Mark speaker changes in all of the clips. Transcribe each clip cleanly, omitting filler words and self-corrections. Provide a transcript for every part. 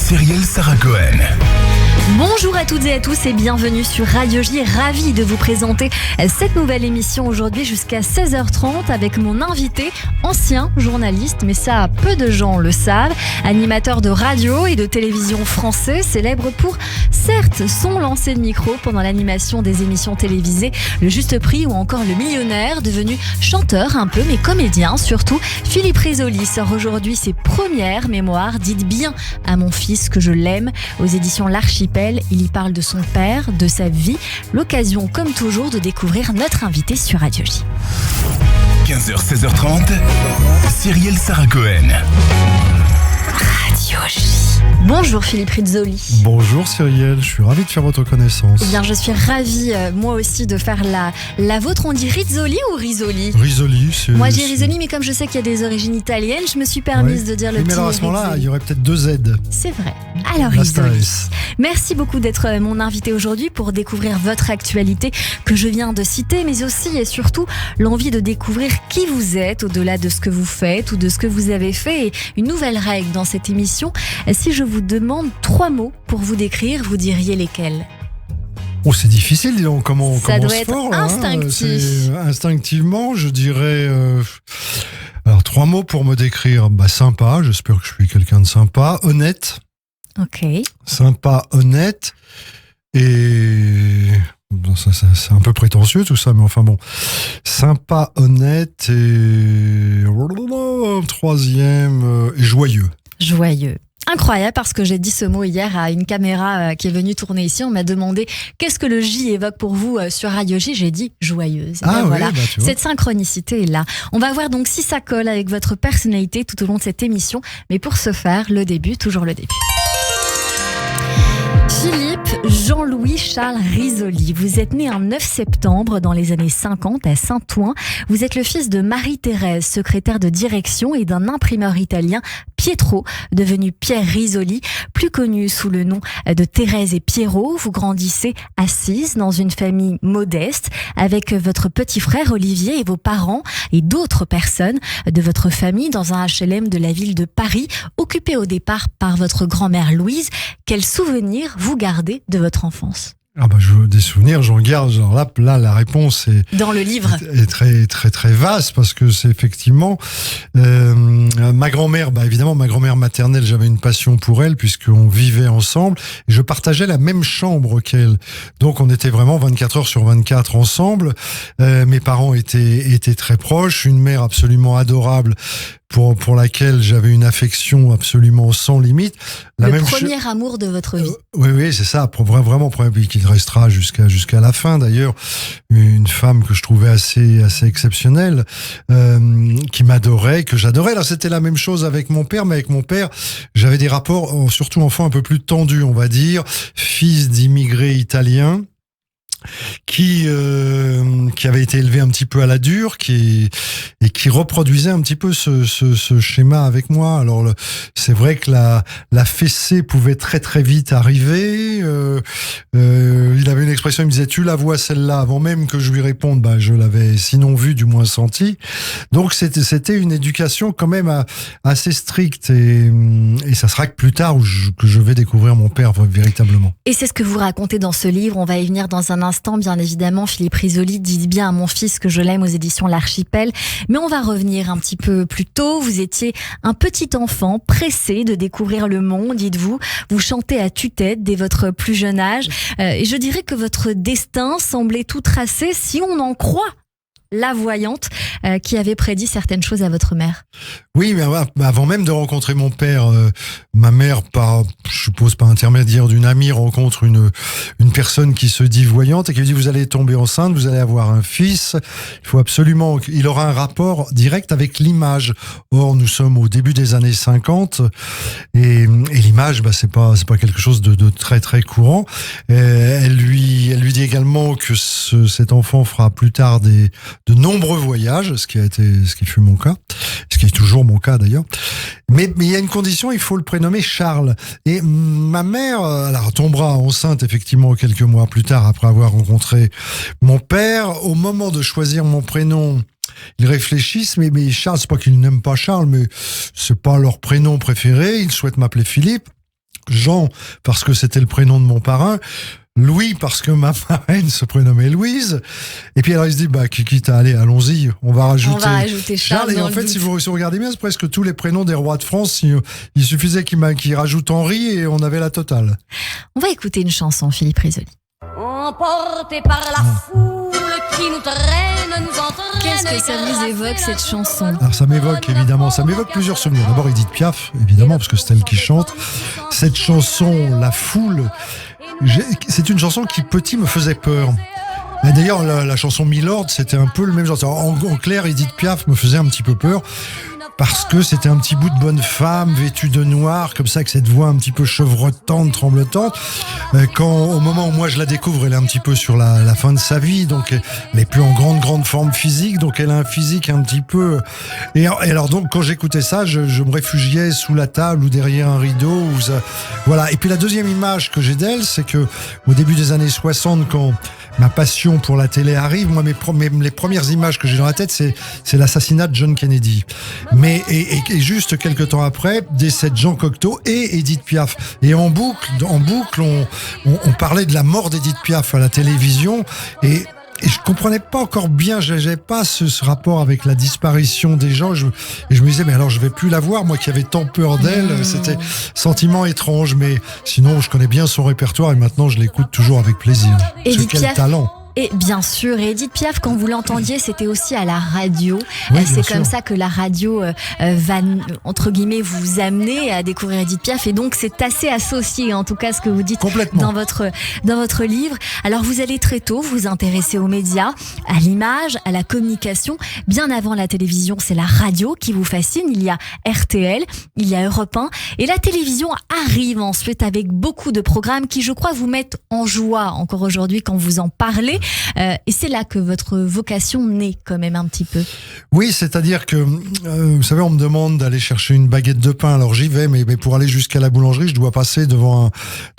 Speaker 1: Cyrielle Sarah Cohen.
Speaker 2: Bonjour à toutes et à tous et bienvenue sur Radio J. Ravi de vous présenter cette nouvelle émission aujourd'hui jusqu'à 16h30 avec mon invité, ancien journaliste, mais ça peu de gens le savent, animateur de radio et de télévision français, célèbre pour certes son lancer de micro pendant l'animation des émissions télévisées, Le Juste Prix ou encore Le Millionnaire, devenu chanteur un peu mais comédien surtout. Philippe Risoli sort aujourd'hui ses premières mémoires, dites bien à mon fils que je l'aime, aux éditions L'Archipel. Il y parle de son père, de sa vie. L'occasion, comme toujours, de découvrir notre invité sur Radio J.
Speaker 1: 15h, 16h30, Cyrielle Sarah Cohen.
Speaker 2: Radio J. Bonjour Philippe Risoli.
Speaker 3: Bonjour Cyrielle, je suis ravi de faire votre connaissance.
Speaker 2: Eh bien, je suis ravie, moi aussi, de faire la vôtre. On dit Rizzoli ou Risoli ?
Speaker 3: Risoli, c'est...
Speaker 2: Moi, j'ai Risoli, mais comme je sais qu'il y a des origines italiennes, je me suis permise de dire le petit
Speaker 3: mais alors à ce moment-là,
Speaker 2: Risoli.
Speaker 3: il y aurait peut-être 2 Z.
Speaker 2: C'est vrai. Alors
Speaker 3: Basta
Speaker 2: Risoli,
Speaker 3: S.
Speaker 2: merci beaucoup d'être mon invité aujourd'hui pour découvrir votre actualité que je viens de citer, mais aussi et surtout l'envie de découvrir qui vous êtes au-delà de ce que vous faites ou de ce que vous avez fait. Et une nouvelle règle dans cette émission, si je vous demande 3 mots pour vous décrire, vous diriez lesquels ?
Speaker 3: Oh, c'est difficile, dis donc, comment on
Speaker 2: Ça
Speaker 3: commence
Speaker 2: doit être
Speaker 3: fort, là,
Speaker 2: instinctif.
Speaker 3: Instinctivement, je dirais... Alors, 3 mots pour me décrire. Sympa, j'espère que je suis quelqu'un de sympa. Honnête.
Speaker 2: Ok.
Speaker 3: Sympa, honnête. Et... Bon, ça, c'est un peu prétentieux tout ça, mais enfin bon. Sympa, honnête et... 3e, et joyeux.
Speaker 2: Joyeux. Incroyable, parce que j'ai dit ce mot hier à une caméra qui est venue tourner ici. On m'a demandé qu'est-ce que le J évoque pour vous sur Radio J. J'ai dit joyeuse. Et voilà,
Speaker 3: tu vois.
Speaker 2: cette synchronicité est là. On va voir donc si ça colle avec votre personnalité tout au long de cette émission. Mais pour ce faire, le début, toujours le début. Philippe Jean-Louis Charles Risoli, vous êtes né un 9 septembre dans les années 50 à Saint-Ouen. Vous êtes le fils de Marie-Thérèse, secrétaire de direction, et d'un imprimeur italien, Pietro, devenu Pierre Risoli, plus connu sous le nom de Thérèse et Pierrot. Vous grandissez assise dans une famille modeste avec votre petit frère Olivier et vos parents et d'autres personnes de votre famille dans un HLM de la ville de Paris, occupé au départ par votre grand-mère Louise. Quels souvenirs vous gardez de votre enfance ?
Speaker 3: Des souvenirs, j'en garde. Genre là, la réponse est
Speaker 2: dans le livre
Speaker 3: est très très très vaste parce que c'est effectivement ma grand-mère. Évidemment, ma grand-mère maternelle, j'avais une passion pour elle puisqu'on vivait ensemble et je partageais la même chambre qu'elle. Donc on était vraiment 24 heures sur 24 ensemble. Mes parents étaient très proches. Une mère absolument adorable pour laquelle j'avais une affection absolument sans limite.
Speaker 2: Le premier amour de votre vie.
Speaker 3: Oui, c'est ça. Vraiment, qui restera jusqu'à la fin d'ailleurs. Une femme que je trouvais assez exceptionnelle, qui m'adorait, que j'adorais. Alors c'était la même chose avec mon père, mais avec mon père, j'avais des rapports, surtout enfant, un peu plus tendus, on va dire. Fils d'immigrés italiens. Qui avait été élevé un petit peu à la dure, qui reproduisait un petit peu ce schéma avec moi. Alors c'est vrai que la fessée pouvait très très vite arriver. Il avait une expression, il me disait tu la vois celle-là, avant même que je lui réponde, je l'avais sinon vue, du moins sentie. Donc c'était une éducation quand même assez stricte et ça sera que plus tard que je vais découvrir mon père véritablement.
Speaker 2: Et c'est ce que vous racontez dans ce livre. On va y venir dans un instant, bien évidemment. Philippe Risoli, dites bien à mon fils que je l'aime, aux éditions L'Archipel. Mais on va revenir un petit peu plus tôt. Vous étiez un petit enfant pressé de découvrir le monde, dites-vous. Vous chantez à tue-tête dès votre plus jeune âge. Et je dirais que votre destin semblait tout tracé, si on en croit la voyante qui avait prédit certaines choses à votre mère.
Speaker 3: Oui, mais avant même de rencontrer mon père, ma mère, je suppose par intermédiaire d'une amie, rencontre une personne qui se dit voyante et qui lui dit vous allez tomber enceinte, vous allez avoir un fils, il faut absolument, il aura un rapport direct avec l'image. Or, nous sommes au début des années 50 et l'image, c'est pas quelque chose de très très courant. Elle lui dit également que cet enfant fera plus tard de nombreux voyages, ce qui fut mon cas, ce qui est toujours mon cas d'ailleurs. Mais il y a une condition, il faut le prénommer Charles. Et ma mère, alors, tombera enceinte effectivement quelques mois plus tard après avoir rencontré mon père. Au moment de choisir mon prénom, ils réfléchissent, mais Charles, c'est pas qu'ils n'aiment pas Charles, mais c'est pas leur prénom préféré. Ils souhaitent m'appeler Philippe. Jean parce que c'était le prénom de mon parrain, Louis parce que ma marraine se prénommait Louise. Et puis alors il se dit quitte à aller, allons-y, on va rajouter
Speaker 2: Charles.
Speaker 3: Et en fait, si vous regardez bien, c'est presque tous les prénoms des rois de France. Il suffisait qu'il rajoute Henri et on avait la totale.
Speaker 2: On va écouter une chanson, Philippe Risoli.
Speaker 4: Emporté par la foule qui nous traîne, nous entraîne.
Speaker 2: Qu'est-ce que ça vous évoque, cette chanson?
Speaker 3: Alors ça m'évoque plusieurs souvenirs. D'abord Edith Piaf, évidemment, parce que c'est elle qui chante. Cette chanson, La Foule, c'est une chanson qui, petit, me faisait peur. Et d'ailleurs, la chanson Milord, c'était un peu le même genre. En clair, Edith Piaf me faisait un petit peu peur. Parce que c'était un petit bout de bonne femme, vêtue de noir, comme ça, avec cette voix un petit peu chevrotante, tremblotante. Au moment où moi je la découvre, elle est un petit peu sur la fin de sa vie, donc elle est plus en grande forme physique, donc elle a un physique un petit peu... Et alors donc, quand j'écoutais ça, je me réfugiais sous la table ou derrière un rideau. Voilà. Et puis la deuxième image que j'ai d'elle, c'est que au début des années 60, quand ma passion pour la télé arrive, moi les premières images que j'ai dans la tête, c'est l'assassinat de John Kennedy. Mais et juste quelques temps après, décède Jean Cocteau et Edith Piaf. Et en boucle, on parlait de la mort d'Edith Piaf à la télévision et je comprenais pas encore bien, j'avais pas ce rapport avec la disparition des gens. Et je me disais, mais alors je vais plus la voir, moi qui avais tant peur d'elle. C'était sentiment étrange, mais sinon je connais bien son répertoire et maintenant je l'écoute toujours avec plaisir.
Speaker 2: Edith
Speaker 3: Quel
Speaker 2: Piaf.
Speaker 3: talent!
Speaker 2: Et bien sûr, Edith Piaf, quand vous l'entendiez, c'était aussi à la radio.
Speaker 3: Oui,
Speaker 2: c'est
Speaker 3: bien
Speaker 2: comme
Speaker 3: sûr.
Speaker 2: ça que la radio va, entre guillemets, vous amener à découvrir Edith Piaf. Et donc, c'est assez associé, en tout cas, ce que vous dites
Speaker 3: Complètement.
Speaker 2: dans votre livre. Alors, vous allez très tôt vous intéresser aux médias, à l'image, à la communication. Bien avant la télévision, c'est la radio qui vous fascine. Il y a RTL, il y a Europe 1. Et la télévision arrive ensuite avec beaucoup de programmes qui, je crois, vous mettent en joie encore aujourd'hui quand vous en parlez. Et c'est là que votre vocation naît quand même un petit peu.
Speaker 3: Oui, c'est-à-dire que, vous savez, on me demande d'aller chercher une baguette de pain, alors j'y vais, mais pour aller jusqu'à la boulangerie, je dois passer devant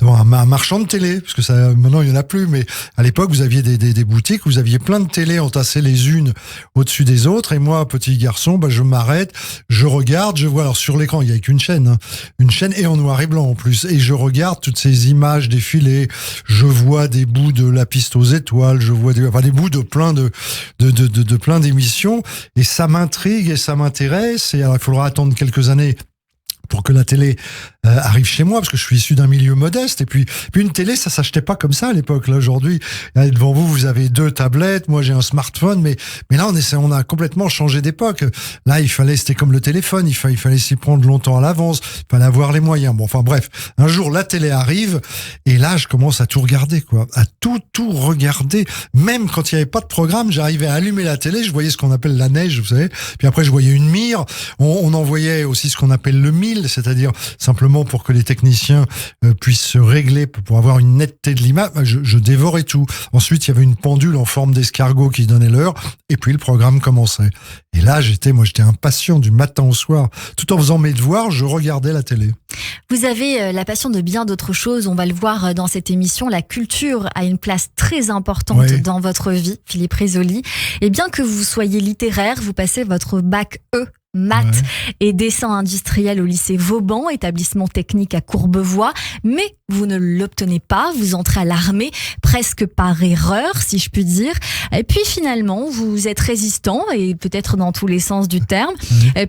Speaker 3: un marchand de télé, parce que ça, maintenant il y en a plus, mais à l'époque vous aviez des boutiques, où vous aviez plein de télés entassées les unes au-dessus des autres, et moi, petit garçon, je m'arrête, je regarde, je vois, alors sur l'écran, il y a qu'une chaîne, une chaîne et en noir et blanc en plus, et je regarde toutes ces images défiler, je vois des bouts de La Piste aux étoiles, je vois des bouts de plein plein d'émissions et ça m'intrigue et ça m'intéresse et alors il faudra attendre quelques années pour que la télé arrive chez moi, parce que je suis issu d'un milieu modeste. Et puis une télé, ça s'achetait pas comme ça à l'époque. Là, aujourd'hui, devant vous, vous avez 2 tablettes. Moi, j'ai un smartphone, mais là, on a complètement changé d'époque. Là, c'était comme le téléphone. Il fallait s'y prendre longtemps à l'avance. Il fallait avoir les moyens. Bon, enfin, bref. Un jour, la télé arrive. Et là, je commence à tout regarder, quoi. À tout regarder. Même quand il n'y avait pas de programme, j'arrivais à allumer la télé. Je voyais ce qu'on appelle la neige, vous savez. Puis après, je voyais une mire. On en voyait aussi ce qu'on appelle le mille, c'est-à-dire simplement pour que les techniciens puissent se régler pour avoir une netteté de l'image. Je dévorais tout. Ensuite, il y avait une pendule en forme d'escargot qui donnait l'heure, et puis le programme commençait. Et là, j'étais impatient du matin au soir. Tout en faisant mes devoirs, je regardais la télé.
Speaker 2: Vous avez la passion de bien d'autres choses. On va le voir dans cette émission. La culture a une place très importante dans votre vie, Philippe Risoli. Et bien que vous soyez littéraire, vous passez votre bac E. Maths et dessin industriel au lycée Vauban, établissement technique à Courbevoie, mais vous ne l'obtenez pas, vous entrez à l'armée presque par erreur, si je puis dire. Et puis finalement, vous êtes résistant et peut-être dans tous les sens du terme,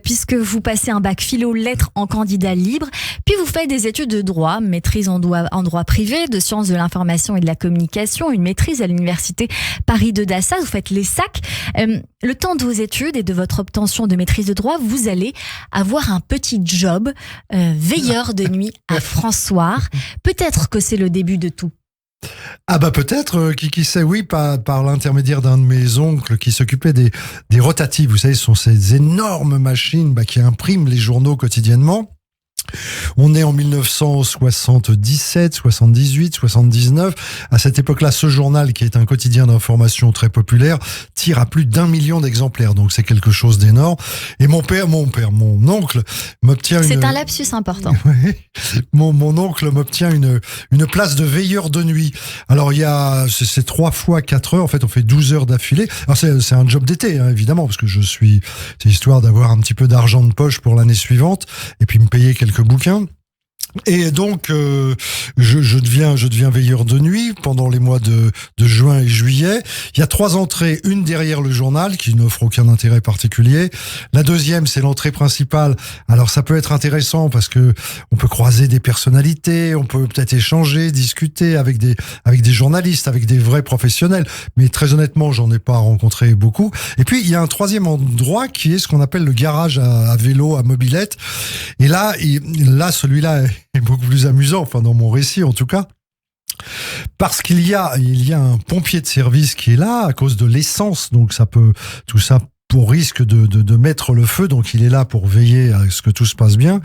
Speaker 2: puisque vous passez un bac philo-lettres en candidat libre, puis vous faites des études de droit, maîtrise en droit privé, de sciences de l'information et de la communication, une maîtrise à l'université Paris 2 d'Assas, vous faites l'ESSAC. Le temps de vos études et de votre obtention de maîtrise de droit, vous allez avoir un petit job, veilleur de nuit à François. Peut-être que c'est le début de tout.
Speaker 3: Ah peut-être, qui sait, oui, par l'intermédiaire d'un de mes oncles qui s'occupait des rotatives. Vous savez, ce sont ces énormes machines qui impriment les journaux quotidiennement. On est en 1977, 78, 79. À cette époque-là, ce journal, qui est un quotidien d'information très populaire, tire à plus d'1 million d'exemplaires. Donc, c'est quelque chose d'énorme. Et mon oncle m'obtient
Speaker 2: C'est un lapsus important.
Speaker 3: Mon oncle m'obtient une place de veilleur de nuit. Alors, c'est 3 fois 4 heures. En fait, on fait 12 heures d'affilée. Alors, c'est un job d'été, évidemment, parce que c'est histoire d'avoir un petit peu d'argent de poche pour l'année suivante et puis me payer quelques bouquins. Et donc, je deviens veilleur de nuit pendant les mois de juin et juillet. Il y a 3 entrées, une derrière le journal qui n'offre aucun intérêt particulier. La deuxième, c'est l'entrée principale. Alors, ça peut être intéressant parce que on peut croiser des personnalités, on peut peut-être échanger, discuter avec des journalistes, avec des vrais professionnels. Mais très honnêtement, j'en ai pas rencontré beaucoup. Et puis, il y a un troisième endroit qui est ce qu'on appelle le garage à vélo, à mobilette. Et là, celui-là est beaucoup plus amusant, enfin dans mon récit en tout cas, parce qu'il y a un pompier de service qui est là à cause de l'essence, donc tout ça pour risque de mettre le feu, donc il est là pour veiller à ce que tout se passe bien.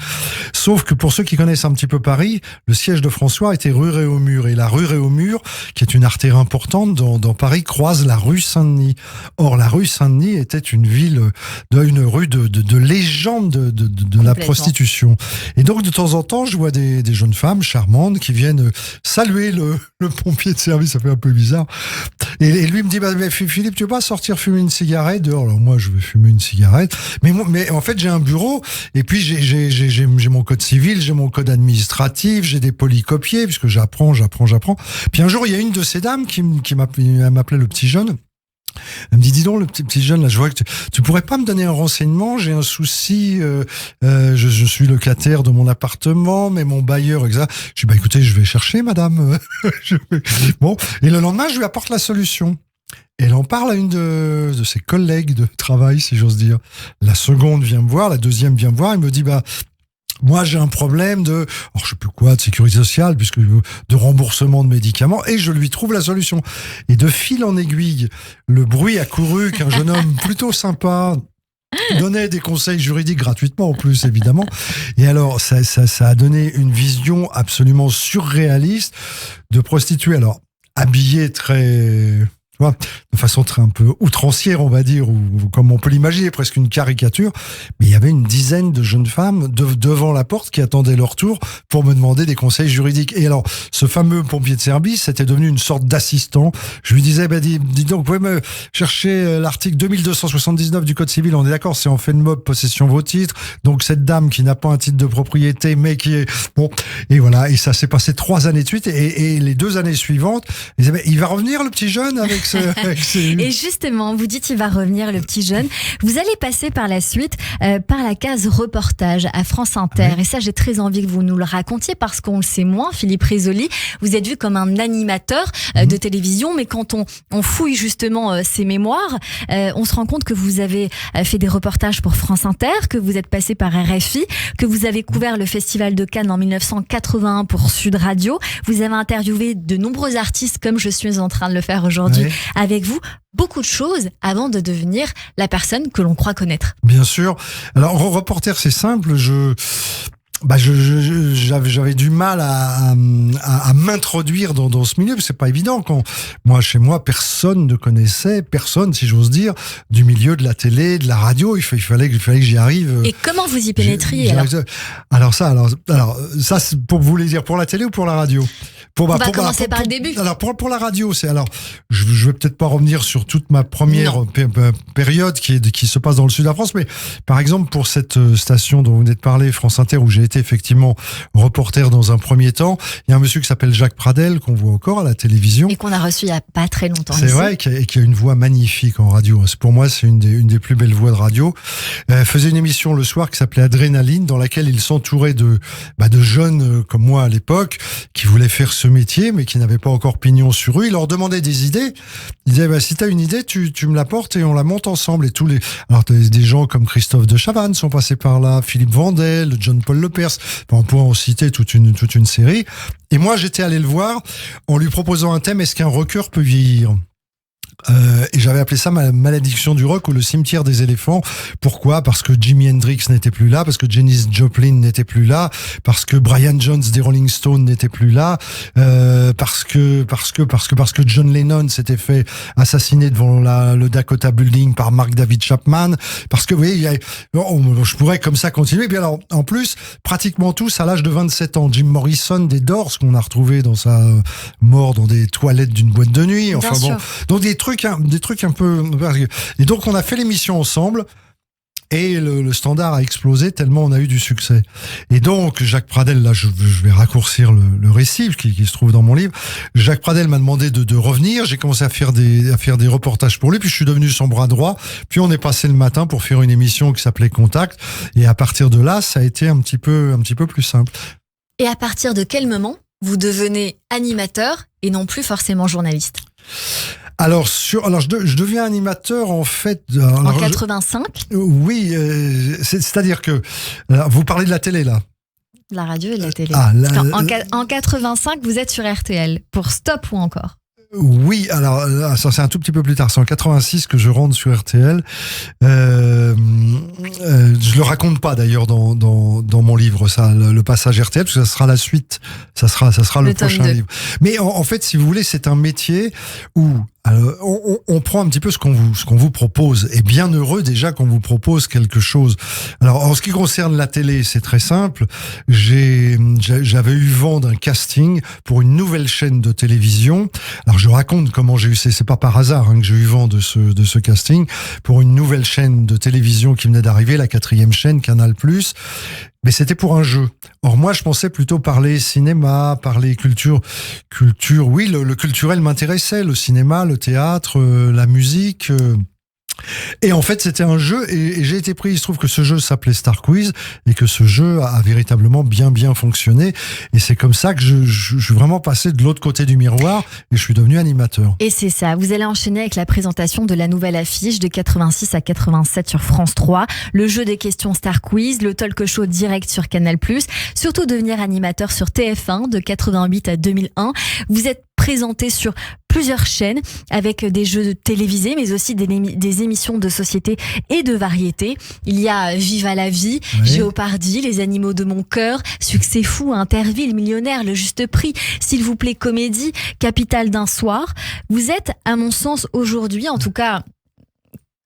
Speaker 3: Sauf que pour ceux qui connaissent un petit peu Paris, le siège de François était rue Réaumur, et la rue Réaumur, qui est une artère importante dans Paris, croise la rue Saint-Denis. Or, la rue Saint-Denis était une rue de légende de la prostitution. Et donc, de temps en temps, je vois des jeunes femmes charmantes qui viennent saluer le pompier de service, ça fait un peu bizarre. Et lui me dit, mais Philippe, tu veux pas sortir fumer une cigarette dehors? Alors moi, je vais fumer une cigarette. Mais en fait, j'ai un bureau, et puis j'ai mon code civil, j'ai mon code administratif, j'ai des polycopiés, puisque j'apprends. Puis un jour, il y a une de ces dames qui m'appelait le petit jeune. Elle me dit, dis donc, le petit jeune, là, je vois que tu pourrais pas me donner un renseignement, j'ai un souci, je suis locataire de mon appartement, mais mon bailleur, etc. Je dis, écoutez, je vais chercher, madame. Bon. Et le lendemain, je lui apporte la solution. Et elle en parle à une de ses collègues de travail, si j'ose dire. La seconde vient me voir, la deuxième vient me voir, elle me dit, moi, j'ai un problème de sécurité sociale, de remboursement de médicaments, et je lui trouve la solution. Et de fil en aiguille, le bruit a couru qu'un jeune homme plutôt sympa donnait des conseils juridiques gratuitement, en plus, évidemment. Et alors, ça a donné une vision absolument surréaliste de prostituées. Alors, habillées de façon très un peu outrancière, on va dire, ou comme on peut l'imaginer, presque une caricature. Mais il y avait une dizaine de jeunes femmes devant la porte qui attendaient leur tour pour me demander des conseils juridiques. Et alors, ce fameux pompier de service était devenu une sorte d'assistant. Je lui disais, dis donc, vous pouvez me chercher l'article 2279 du Code civil, on est d'accord, c'est en fait de mob, possession vos titres. Donc, cette dame qui n'a pas un titre de propriété, mais qui est... Bon, et voilà, et ça s'est passé 3 années de suite, et les 2 années suivantes, ils disaient, il va revenir, le petit jeune, avec
Speaker 2: Et justement, vous dites il va revenir, le petit jeune. Vous allez passer par la suite par la case reportage à France Inter. Oui. Et ça, j'ai très envie que vous nous le racontiez parce qu'on le sait moins. Philippe Risoli, vous êtes vu comme un animateur de télévision, mais quand on fouille justement ses mémoires, on se rend compte que vous avez fait des reportages pour France Inter, que vous êtes passé par RFI, que vous avez couvert le Festival de Cannes en 1981 pour Sud Radio. Vous avez interviewé de nombreux artistes comme je suis en train de le faire aujourd'hui. Oui. Avec vous, beaucoup de choses avant de devenir la personne que l'on croit connaître.
Speaker 3: Bien sûr. Alors, reporter, c'est simple. J'avais du mal à m'introduire dans ce milieu, parce que c'est pas évident. Chez moi, personne ne connaissait, si j'ose dire, du milieu de la télé, de la radio. Il fallait que j'y arrive.
Speaker 2: Et comment vous y pénétriez
Speaker 3: alors ça, c'est pour vous voulez dire pour la télé ou pour la radio?
Speaker 2: On va commencer par le début.
Speaker 3: Alors pour la radio, je vais peut-être pas revenir sur toute ma première période qui se passe dans le sud de la France, mais par exemple pour cette station dont vous venez de parler, France Inter, où j'ai été effectivement reporter dans un premier temps, il y a un monsieur qui s'appelle Jacques Pradel qu'on voit encore à la télévision
Speaker 2: et qu'on a reçu il y a pas très longtemps.
Speaker 3: C'est vrai, qui a une voix magnifique en radio. Pour moi, c'est une des plus belles voix de radio. Faisait une émission le soir qui s'appelait Adrénaline, dans laquelle il s'entourait de jeunes comme moi à l'époque qui voulaient faire ce métier, mais qui n'avaient pas encore pignon sur rue. Il leur demandait des idées. Il disait, si t'as une idée, tu me l'apportes et on la monte ensemble. Et alors des gens comme Christophe de Chavannes sont passés par là, Philippe Vandel, John-Paul Lepers. On pourrait en citer toute une série. Et moi, j'étais allé le voir en lui proposant un thème, est-ce qu'un rocker peut vieillir ? Et j'avais appelé ça ma malédiction du rock ou le cimetière des éléphants. Pourquoi ? Parce que Jimi Hendrix n'était plus là, parce que Janis Joplin n'était plus là, parce que Brian Jones des Rolling Stones n'était plus là, parce que John Lennon s'était fait assassiner devant le Dakota Building par Mark David Chapman, parce que je pourrais comme ça continuer. Et puis alors, en plus, pratiquement tous à l'âge de 27 ans. Jim Morrison des Doors, qu'on a retrouvé dans sa mort dans des toilettes d'une boîte de nuit. Enfin bon, donc des trucs un peu. Et donc on a fait l'émission ensemble. et le standard a explosé tellement on a eu du succès. Et donc, Jacques Pradel, là, je vais raccourcir le récit qui se trouve dans mon livre. Jacques Pradel m'a demandé de revenir. J'ai commencé à faire des reportages pour lui, puis je suis devenu son bras droit. Puis on est passé le matin pour faire une émission qui s'appelait Contact. Et à partir de là, ça a été un petit peu plus simple.
Speaker 2: Et à partir de quel moment vous devenez animateur et non plus forcément journaliste?
Speaker 3: Alors, je deviens animateur en fait.
Speaker 2: En 85?
Speaker 3: Oui, c'est-à-dire que vous parlez de la télé là.
Speaker 2: La radio et la télé. En 85, vous êtes sur RTL pour Stop ou encore?
Speaker 3: Oui, alors ça c'est un tout petit peu plus tard. C'est en 86 que je rentre sur RTL. Je le raconte pas d'ailleurs dans mon livre, ça, le passage RTL, parce que ça sera la suite. Ça sera le prochain livre. Mais en fait, si vous voulez, c'est un métier où on prend un petit peu ce qu'on vous propose, et bien heureux déjà qu'on vous propose quelque chose. Alors en ce qui concerne la télé, c'est très simple. J'avais eu vent d'un casting pour une nouvelle chaîne de télévision. Alors je raconte comment j'ai eu, c'est pas par hasard que j'ai eu vent de ce casting pour une nouvelle chaîne de télévision qui venait d'arriver, la 4e chaîne, Canal+. Mais c'était pour un jeu. Or moi, je pensais plutôt parler cinéma, parler culture. Oui, le culturel m'intéressait, le cinéma, le théâtre, la musique. Et en fait, c'était un jeu et j'ai été pris. Il se trouve que ce jeu s'appelait Star Quiz et que ce jeu a véritablement bien fonctionné. Et c'est comme ça que je suis vraiment passé de l'autre côté du miroir et je suis devenu animateur. Et
Speaker 2: c'est ça. Vous allez enchaîner avec la présentation de la nouvelle affiche de 86 à 87 sur France 3, le jeu des questions Star Quiz, le talk show direct sur Canal+, surtout devenir animateur sur TF1 de 88 à 2001. Vous êtes présenté sur plusieurs chaînes avec des jeux télévisés mais aussi des émissions de société et de variété. Il y a Viva la vie, oui. Géopardy, Les animaux de mon cœur, Succès fou, Interville, Millionnaire, Le juste prix, S'il vous plaît comédie, Capitale d'un soir. Vous êtes, à mon sens aujourd'hui, en tout cas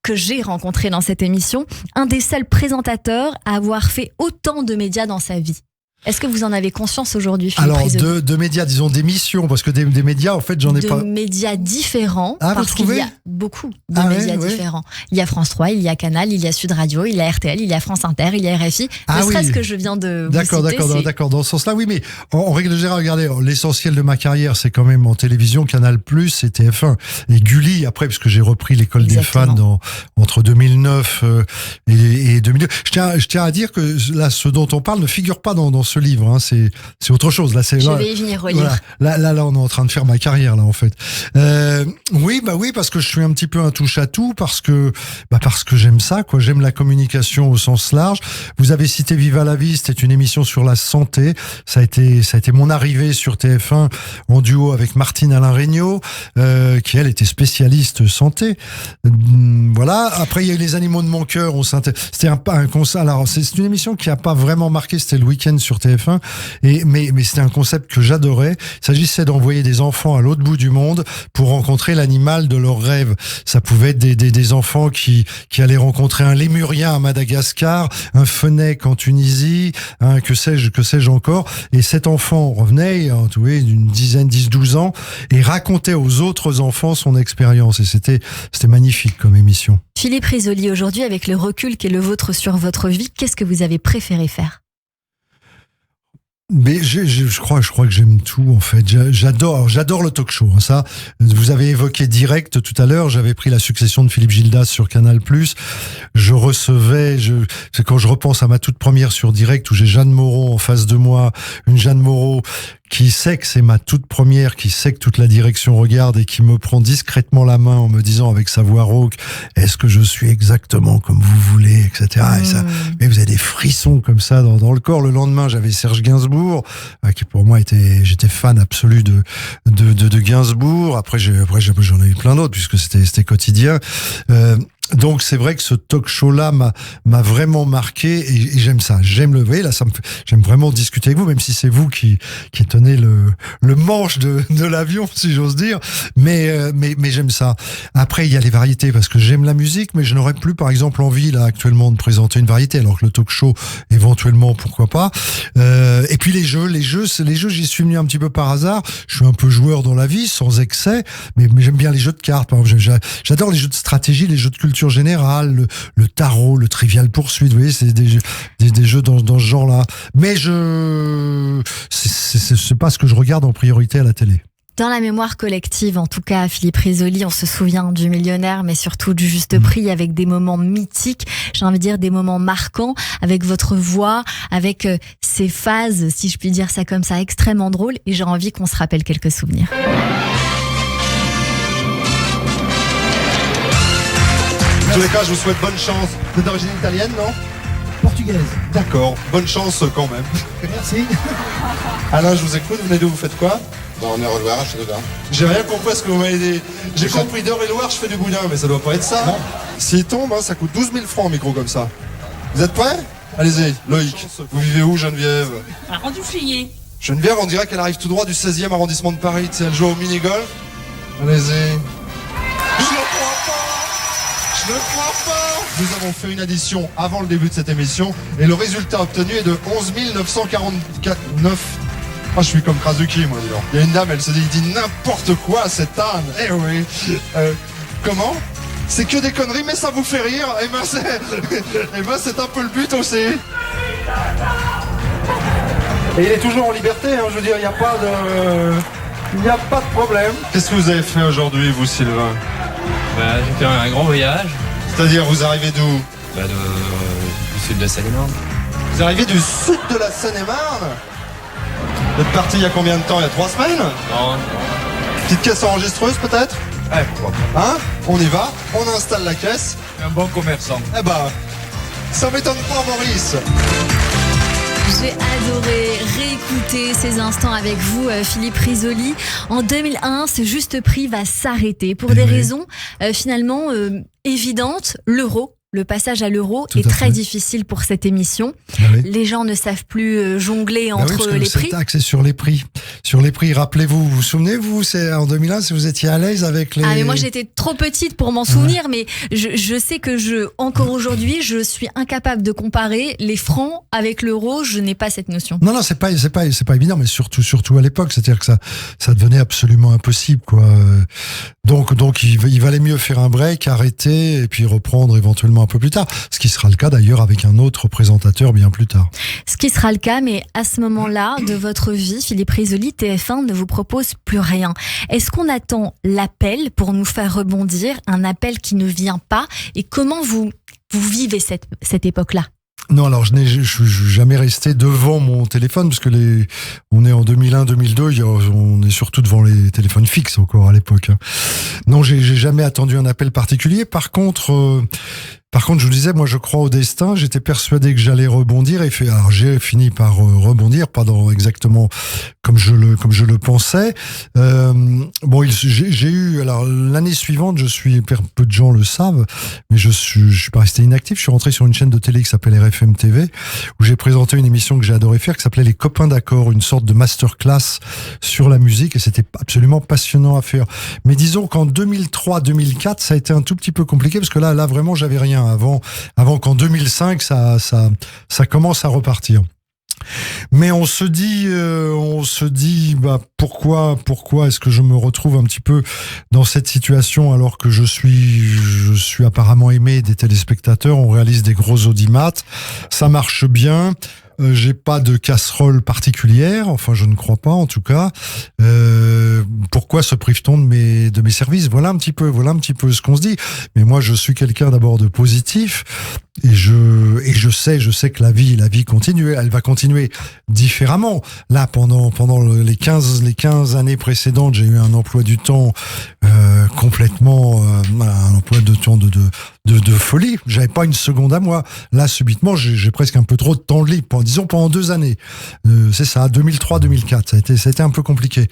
Speaker 2: que j'ai rencontré dans cette émission, un des seuls présentateurs à avoir fait autant de médias dans sa vie. Est-ce que vous en avez conscience aujourd'hui, Philippe Risoli?
Speaker 3: Alors, de médias, disons d'émissions, parce que des médias, en fait, j'en ai pas...
Speaker 2: De médias différents,
Speaker 3: parce
Speaker 2: qu'il y a beaucoup de médias différents. Il y a France 3, il y a Canal, il y a Sud Radio, il y a RTL, il y a France Inter, il y a RFI. Ne serait-ce que je viens de vous citer.
Speaker 3: D'accord, dans ce sens-là, oui, mais en règle générale, regardez, l'essentiel de ma carrière, c'est quand même en télévision, Canal+, et TF1. Et Gulli, après, parce que j'ai repris l'école des fans entre 2009 et 2002. Je tiens à dire que là, ce dont on parle ne figure pas dans ce livre, hein, c'est autre chose. Là,
Speaker 2: je vais y venir relire.
Speaker 3: Voilà. Là, on est en train de faire ma carrière, là, en fait. Oui, parce que je suis un petit peu un touche-à-tout, parce que j'aime ça, quoi. J'aime la communication au sens large. Vous avez cité Viva la vie, c'était une émission sur la santé. Ça a été mon arrivée sur TF1 en duo avec Martine Alain-Regnault, qui elle était spécialiste santé. Voilà. Après, il y a eu Les animaux de mon cœur. C'était un concert. Alors, c'est une émission qui a pas vraiment marqué. C'était le week-end sur TF1. Mais c'était un concept que j'adorais. Il s'agissait d'envoyer des enfants à l'autre bout du monde pour rencontrer l'animal de leurs rêves. Ça pouvait être des enfants qui allaient rencontrer un lémurien à Madagascar, un fennec en Tunisie, que sais-je encore. Et cet enfant revenait, d'une dizaine, 10-12 ans, et racontait aux autres enfants son expérience. Et c'était magnifique comme émission.
Speaker 2: Philippe Risoli, aujourd'hui, avec le recul qui est le vôtre sur votre vie, qu'est-ce que vous avez préféré faire ?
Speaker 3: Mais je crois que j'aime tout, en fait. J'adore le talk show, hein, ça. Vous avez évoqué Direct tout à l'heure. J'avais pris la succession de Philippe Gildas sur Canal+. Je recevais, c'est quand je repense à ma toute première sur Direct où j'ai Jeanne Moreau en face de moi, une Jeanne Moreau qui sait que c'est ma toute première, qui sait que toute la direction regarde et qui me prend discrètement la main en me disant avec sa voix rauque, est-ce que je suis exactement comme vous voulez, etc. Et ça, mais vous avez des frissons comme ça dans le corps. Le lendemain, j'avais Serge Gainsbourg, qui pour moi j'étais fan absolu de Gainsbourg. Après j'en ai eu plein d'autres puisque c'était quotidien. Donc c'est vrai que ce talk show-là m'a vraiment marqué et j'aime ça. J'aime j'aime vraiment discuter avec vous, même si c'est vous qui tenez le manche de l'avion, si j'ose dire. Mais j'aime ça. Après il y a les variétés parce que j'aime la musique, mais je n'aurais plus par exemple envie là actuellement de présenter une variété, alors que le talk show éventuellement pourquoi pas. Et puis les jeux, j'y suis venu un petit peu par hasard. Je suis un peu joueur dans la vie, sans excès, mais j'aime bien les jeux de cartes. Par exemple, j'adore les jeux de stratégie, les jeux de culture culture générale, le tarot, le Trivial Poursuite. Vous voyez, c'est des jeux dans ce genre-là. Mais c'est pas ce que je regarde en priorité à la télé.
Speaker 2: Dans la mémoire collective, en tout cas, Philippe Risoli, on se souvient du Millionnaire, mais surtout du Juste Prix, avec des moments mythiques, j'ai envie de dire des moments marquants, avec votre voix, avec ces phases, si je puis dire ça comme ça, extrêmement drôles, et j'ai envie qu'on se rappelle quelques souvenirs.
Speaker 5: En tous les cas, je vous souhaite bonne chance. Vous êtes d'origine italienne, non ?
Speaker 6: Portugaise.
Speaker 5: D'accord, bonne chance quand même.
Speaker 6: Merci.
Speaker 5: Alain, je vous écoute, vous venez d'où, vous faites quoi ?
Speaker 7: On est Eure-et-Loir, je suis dedans.
Speaker 5: J'ai rien compris à ce que vous m'avez dit. J'ai compris d'Eure-et-Loir, je fais du boudin, mais ça doit pas être ça.
Speaker 6: Non.
Speaker 5: S'il tombe, ça coûte 12 000 francs un micro comme ça. Vous êtes prêts ? Allez-y, Loïc. Vous vivez où, Geneviève ?
Speaker 8: À Rendu-Flier.
Speaker 5: Geneviève, on dirait qu'elle arrive tout droit du 16e arrondissement de Paris. Tu sais, elle joue au mini-golf. Allez-y. Je ne crois pas ! Je ne crois pas ! Nous avons fait une addition avant le début de cette émission et le résultat obtenu est de 11 949. Ah, je suis comme Krasuki, moi, dis donc. Il y a une dame, elle se dit, il dit n'importe quoi, cette Anne. Eh oui. Comment ? C'est que des conneries, mais ça vous fait rire. Eh ben, c'est un peu le but aussi. Et il est toujours en liberté, hein, je veux dire, il n'y a pas de problème. Qu'est-ce que vous avez fait aujourd'hui, vous, Sylvain ?
Speaker 9: J'ai fait un grand voyage.
Speaker 5: C'est-à-dire, vous arrivez d'où ?
Speaker 9: Du sud de Seine-et-Marne.
Speaker 5: Vous arrivez du sud de la Seine-et-Marne ? Vous êtes parti il y a combien de temps ? Il y a 3 semaines ?
Speaker 9: Non.
Speaker 5: Petite caisse enregistreuse, peut-être ?
Speaker 9: Ouais, pourquoi pas.
Speaker 5: Hein ? On y va, on installe la caisse.
Speaker 9: Un bon commerçant.
Speaker 5: Eh ben, ça m'étonne pas, Maurice.
Speaker 2: J'ai adoré réécouter ces instants avec vous, Philippe Risoli. En 2001, ce Juste Prix va s'arrêter pour des raisons finalement évidentes. L'euro. Le passage à l'euro est très difficile pour cette émission.
Speaker 3: Oui.
Speaker 2: Les gens ne savent plus jongler entre les prix.
Speaker 3: C'est axé sur les prix. Sur les prix, rappelez-vous, vous souvenez-vous, c'est en 2001, si vous étiez à l'aise avec les...
Speaker 2: Ah mais moi j'étais trop petite pour m'en souvenir, mais je sais que encore aujourd'hui, je suis incapable de comparer les francs avec l'euro, je n'ai pas cette notion.
Speaker 3: Non, c'est pas évident, mais surtout à l'époque, c'est-à-dire que ça devenait absolument impossible, quoi. Donc il valait mieux faire un break, arrêter, et puis reprendre éventuellement un peu plus tard. Ce qui sera le cas d'ailleurs avec un autre présentateur bien plus tard.
Speaker 2: Ce qui sera le cas, mais à ce moment-là de votre vie, Philippe Risoli, TF1 ne vous propose plus rien. Est-ce qu'on attend l'appel pour nous faire rebondir, un appel qui ne vient pas? Et comment vous vivez cette époque-là?
Speaker 3: Non, alors je suis jamais resté devant mon téléphone parce que on est en 2001-2002, on est surtout devant les téléphones fixes encore à l'époque. Non, j'ai jamais attendu un appel particulier. Par contre, je vous disais, moi je crois au destin, j'étais persuadé que j'allais rebondir alors j'ai fini par rebondir, pas exactement comme je le pensais. J'ai eu, alors l'année suivante, peu de gens le savent, mais je suis pas resté inactif, je suis rentré sur une chaîne de télé qui s'appelle RFM TV, où j'ai présenté une émission que j'ai adoré faire, qui s'appelait Les Copains d'accord, une sorte de masterclass sur la musique, et c'était absolument passionnant à faire. Mais disons qu'en 2003-2004, ça a été un tout petit peu compliqué, parce que là vraiment j'avais rien. Avant qu'en 2005, ça commence à repartir. Mais on se dit, pourquoi est-ce que je me retrouve un petit peu dans cette situation alors que je suis apparemment aimé des téléspectateurs, on réalise des gros audimat, ça marche bien. J'ai pas de casserole particulière, enfin je ne crois pas en tout cas. Pourquoi se prive-t-on de mes services ? Voilà un petit peu ce qu'on se dit. Mais moi je suis quelqu'un d'abord de positif et je sais que la vie continue, elle va continuer différemment. Là pendant les 15 années précédentes, j'ai eu un emploi du temps complètement un emploi de temps de folie. J'avais pas une seconde à moi. Là subitement, j'ai presque un peu trop de temps libre. Disons pendant 2 années. C'est ça, 2003-2004. Ça a été un peu compliqué.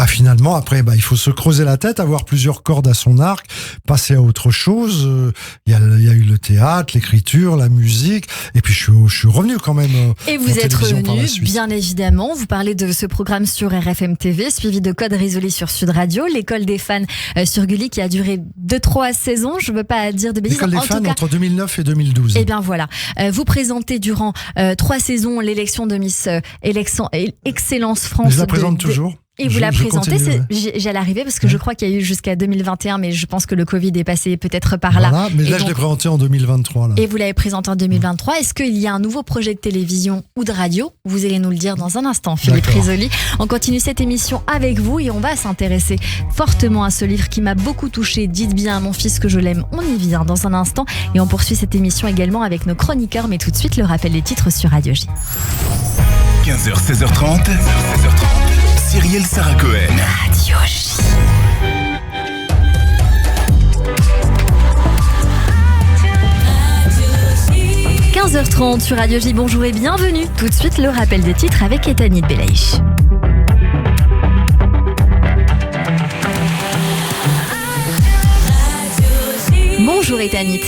Speaker 3: Finalement, après, il faut se creuser la tête, avoir plusieurs cordes à son arc, passer à autre chose. Il y a eu le théâtre, l'écriture, la musique, et puis je suis revenu quand même.
Speaker 2: Et vous êtes revenu, bien évidemment. Vous parlez de ce programme sur RFM TV, suivi de Code Risoli sur Sud Radio, l'école des fans sur Gulli qui a duré 2-3 saisons. Je veux pas dire de bêtises.
Speaker 3: L'école des fans entre 2009 et 2012.
Speaker 2: Eh bien voilà, vous présentez durant 3 saisons l'élection de Miss Excellence France.
Speaker 3: Je la présente toujours.
Speaker 2: Et vous
Speaker 3: Je
Speaker 2: la présentez,
Speaker 3: continue,
Speaker 2: j'allais arriver parce que je crois qu'il y a eu jusqu'à 2021, mais je pense que le Covid est passé peut-être par là.
Speaker 3: Voilà, mais
Speaker 2: Et
Speaker 3: là, je
Speaker 2: donc-
Speaker 3: l'ai présenté en 2023. Là.
Speaker 2: Et vous l'avez présenté en 2023. Est-ce qu'il y a un nouveau projet de télévision ou de radio? Vous allez nous le dire dans un instant, Philippe
Speaker 3: D'accord.
Speaker 2: Risoli. On continue cette émission avec vous et on va s'intéresser fortement à ce livre qui m'a beaucoup touché. Dites bien à mon fils que je l'aime. On y vient dans un instant et on poursuit cette émission également avec nos chroniqueurs. Mais tout de suite, le rappel des titres sur Radio J.
Speaker 1: 15h, 16h30. Cyrielle Sarah Cohen.
Speaker 2: Radio J. « 15h30 sur Radio J, bonjour et bienvenue. Tout de suite, le rappel des titres avec Ethanit Belaïch. Bonjour Ethanit.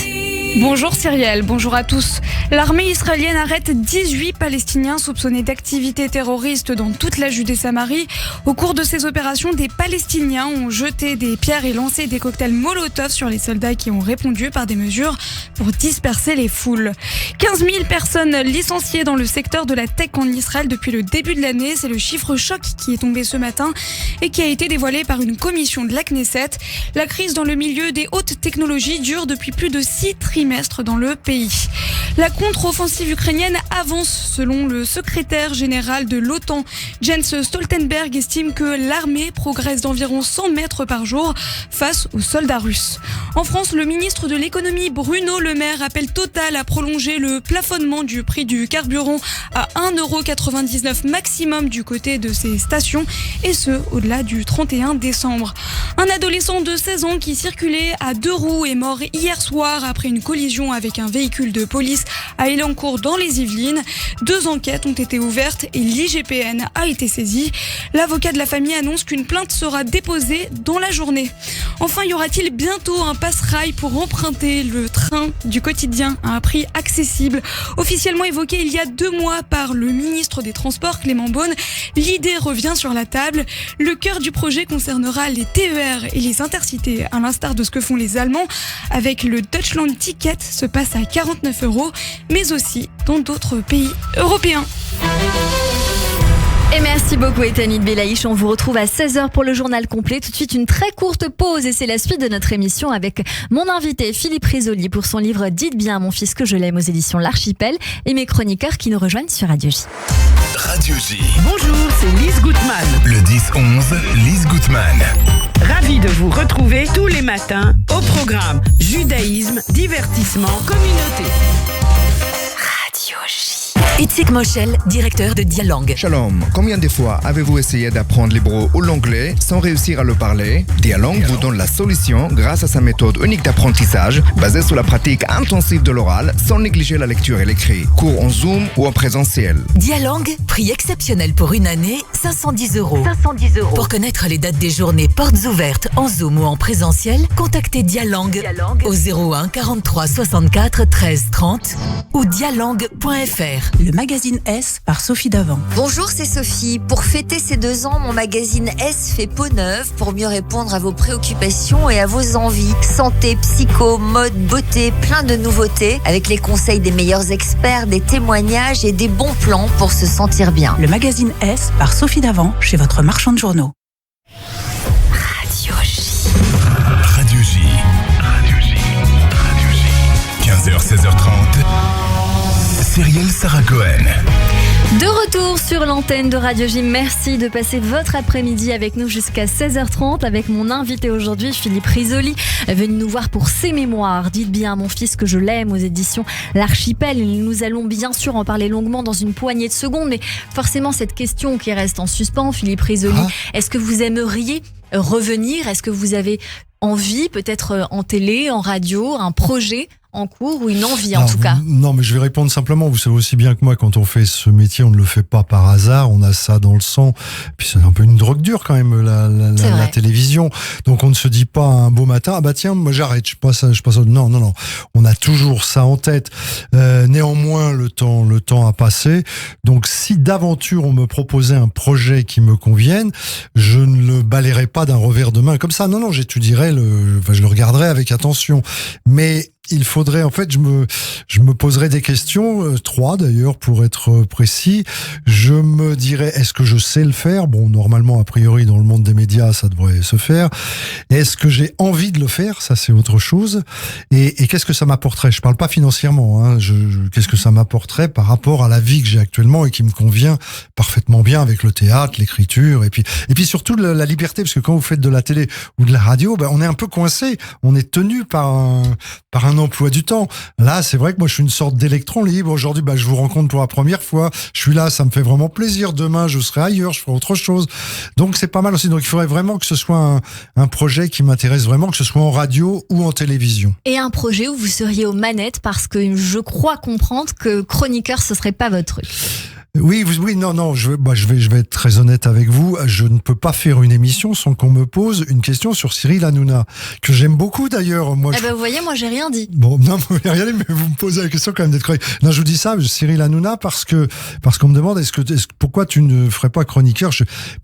Speaker 6: Bonjour Cyrielle, bonjour à tous. L'armée israélienne arrête 18 Palestiniens soupçonnés d'activités terroristes dans toute la Judée-Samarie. Au cours de ces opérations, des Palestiniens ont jeté des pierres et lancé des cocktails Molotov sur les soldats qui ont répondu par des mesures pour disperser les foules. 15 000 personnes licenciées dans le secteur de la tech en Israël depuis le début de l'année. C'est le chiffre choc qui est tombé ce matin et qui a été dévoilé par une commission de la Knesset. La crise dans le milieu des hautes technologies dure depuis plus de 6 trimestres dans le pays. La contre-offensive ukrainienne avance selon le secrétaire général de l'OTAN. Jens Stoltenberg estime que l'armée progresse d'environ 100 mètres par jour face aux soldats russes. En France, le ministre de l'économie Bruno Le Maire appelle Total à prolonger le plafonnement du prix du carburant à 1,99 € maximum du côté de ces stations et ce, au-delà du 31 décembre. Un adolescent de 16 ans qui circulait à 2 roues est mort hier soir après une collision avec un véhicule de police à Elancourt dans les Yvelines. 2 enquêtes ont été ouvertes et l'IGPN a été saisi. L'avocat de la famille annonce qu'une plainte sera déposée dans la journée. Enfin, y aura-t-il bientôt un passe-rail pour emprunter le train du quotidien à un prix accessible? Officiellement évoqué il y a 2 mois par le ministre des Transports Clément Beaune, l'idée revient sur la table. Le cœur du projet concernera les TER et les intercités, à l'instar de ce que font les Allemands avec le Deutschland Ticket, se passe à 49 €, mais aussi dans d'autres pays européens.
Speaker 2: Et merci beaucoup Ethanit Belaïch. On vous retrouve à 16h pour le journal complet. Tout de suite, une très courte pause et c'est la suite de notre émission avec mon invité Philippe Risoli pour son livre Dites bien à mon fils que je l'aime aux éditions L'Archipel et mes chroniqueurs qui nous rejoignent sur Radio J.
Speaker 1: Radio J.
Speaker 7: Bonjour, c'est Lise Gutmann.
Speaker 1: Le 10-11, Lise Gutmann.
Speaker 7: Ravie de vous retrouver tous les matins au programme Judaïsme, divertissement, communauté.
Speaker 2: Radio J.
Speaker 8: Itzik Moshel, directeur de Dialang.
Speaker 10: Shalom, combien de fois avez-vous essayé d'apprendre l'hébreu ou l'anglais sans réussir à le parler? Dialang vous donne la solution grâce à sa méthode unique d'apprentissage basée sur la pratique intensive de l'oral sans négliger la lecture et l'écrit. Cours en Zoom ou en présentiel.
Speaker 8: Dialang, prix exceptionnel pour une année, 510 €. 510 €. Pour connaître les dates des journées portes ouvertes en Zoom ou en présentiel, contactez Dialang au 01 43 64 13 30 ou dialang.fr.
Speaker 11: Le magazine S par Sophie Davant.
Speaker 12: Bonjour, c'est Sophie. Pour fêter ces 2 ans, mon magazine S fait peau neuve pour mieux répondre à vos préoccupations et à vos envies. Santé, psycho, mode, beauté, plein de nouveautés avec les conseils des meilleurs experts, des témoignages et des bons plans pour se sentir bien.
Speaker 11: Le magazine S par Sophie Davant chez votre marchand de journaux.
Speaker 2: Radio J.
Speaker 1: Radio J. Radio J. Radio J. 15h, 16h30. Cyrielle Sarah Cohen.
Speaker 2: De retour sur l'antenne de Radio J. Merci de passer votre après-midi avec nous jusqu'à 16h30 avec mon invité aujourd'hui, Philippe Risoli, venu nous voir pour ses mémoires. Dites bien à mon fils que je l'aime aux éditions L'Archipel. Nous allons bien sûr en parler longuement dans une poignée de secondes, mais forcément cette question qui reste en suspens, Philippe Risoli, est-ce que vous aimeriez revenir? Est-ce que vous avez envie, peut-être en télé, en radio, un projet en cours ou une envie en tout cas?
Speaker 3: Non, mais je vais répondre simplement. Vous savez aussi bien que moi, quand on fait ce métier, on ne le fait pas par hasard. On a ça dans le sang. Puis c'est un peu une drogue dure quand même, la télévision. Donc on ne se dit pas un beau matin, ah bah tiens, moi j'arrête, je passe. Non. On a toujours ça en tête. Néanmoins, le temps a passé. Donc si d'aventure on me proposait un projet qui me convienne, je ne le balayerais pas d'un revers de main comme ça. Non, j'étudierais je le regarderais avec attention. Mais il faudrait, en fait, je me poserais des questions, 3 d'ailleurs, pour être précis. Je me dirais, est-ce que je sais le faire? Bon, normalement, a priori, dans le monde des médias, ça devrait se faire. Est-ce que j'ai envie de le faire? Ça, c'est autre chose. Et qu'est-ce que ça m'apporterait? Je parle pas financièrement, hein. Qu'est-ce que ça m'apporterait par rapport à la vie que j'ai actuellement et qui me convient parfaitement bien avec le théâtre, l'écriture, et puis surtout la liberté, parce que quand vous faites de la télé ou de la radio, on est un peu coincé, on est tenu par un emploi du temps. Là, c'est vrai que moi, je suis une sorte d'électron libre. Aujourd'hui, je vous rencontre pour la première fois. Je suis là, ça me fait vraiment plaisir. Demain, je serai ailleurs, je ferai autre chose. Donc, c'est pas mal aussi. Donc, il faudrait vraiment que ce soit un projet qui m'intéresse vraiment, que ce soit en radio ou en télévision.
Speaker 2: Et un projet où vous seriez aux manettes, parce que je crois comprendre que chroniqueur, ce serait pas votre truc.
Speaker 3: Oui, non, je vais être très honnête avec vous. Je ne peux pas faire une émission sans qu'on me pose une question sur Cyril Hanouna, que j'aime beaucoup d'ailleurs. Moi,
Speaker 2: vous voyez, moi, j'ai rien dit.
Speaker 3: Bon, non, vous n'avez rien dit, mais vous me posez la question quand même d'être chroniqueur. Non, je vous dis ça, Cyril Hanouna, parce qu'on me demande pourquoi tu ne ferais pas chroniqueur?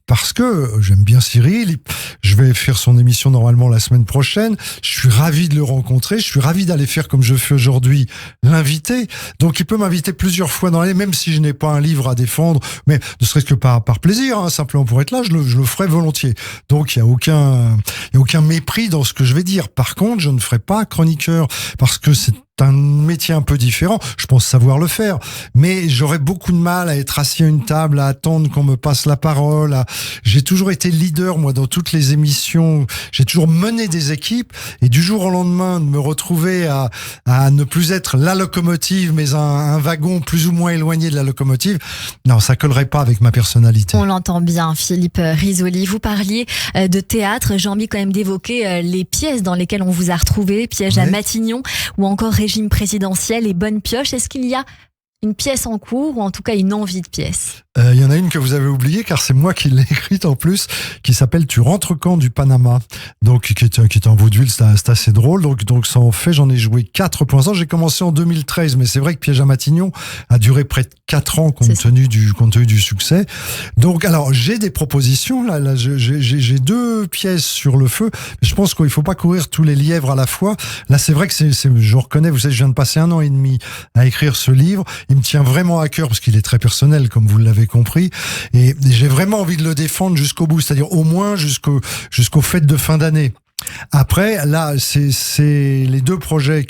Speaker 3: Parce que j'aime bien Cyril. Je vais faire son émission normalement la semaine prochaine. Je suis ravi de le rencontrer. Je suis ravi d'aller faire comme je fais aujourd'hui, l'inviter. Donc, il peut m'inviter plusieurs fois dans l'année, même si je n'ai pas un livre à défendre, mais ne serait-ce que par plaisir, hein, simplement pour être là, je le ferai volontiers. Donc il y a aucun mépris dans ce que je vais dire. Par contre, je ne ferai pas chroniqueur parce que c'est un métier un peu différent. Je pense savoir le faire, mais j'aurais beaucoup de mal à être assis à une table, à attendre qu'on me passe la parole. J'ai toujours été leader, moi, dans toutes les émissions. J'ai toujours mené des équipes, et du jour au lendemain, de me retrouver à ne plus être la locomotive, mais un wagon plus ou moins éloigné de la locomotive, non, ça collerait pas avec ma personnalité.
Speaker 2: On l'entend bien, Philippe Risoli. Vous parliez de théâtre. J'ai envie quand même d'évoquer les pièces dans lesquelles on vous a retrouvé, Piège à Matignon, ou encore Régime présidentiel et Bonne Pioche. Est-ce qu'il y a une pièce en cours, ou en tout cas une envie de pièce?
Speaker 3: Il y en a une que vous avez oubliée, car c'est moi qui l'ai écrite en plus, qui s'appelle Tu rentres quand du Panama, donc qui est en vaudeville. C'est assez drôle, donc ça en fait, j'en ai joué 4 pour l'instant. J'ai commencé en 2013, mais c'est vrai que Piège à Matignon a duré près de 4 ans compte tenu du succès. Donc alors j'ai des propositions là j'ai 2 pièces sur le feu, mais je pense qu'il faut pas courir tous les lièvres à la fois. Là c'est vrai que je reconnais, vous savez, je viens de passer 1 an et demi à écrire ce livre. Il me tient vraiment à cœur parce qu'il est très personnel, comme vous l'avez compris, et j'ai vraiment envie de le défendre jusqu'au bout, c'est-à-dire au moins jusqu'aux fêtes de fin d'année. Après, là, c'est les 2 projets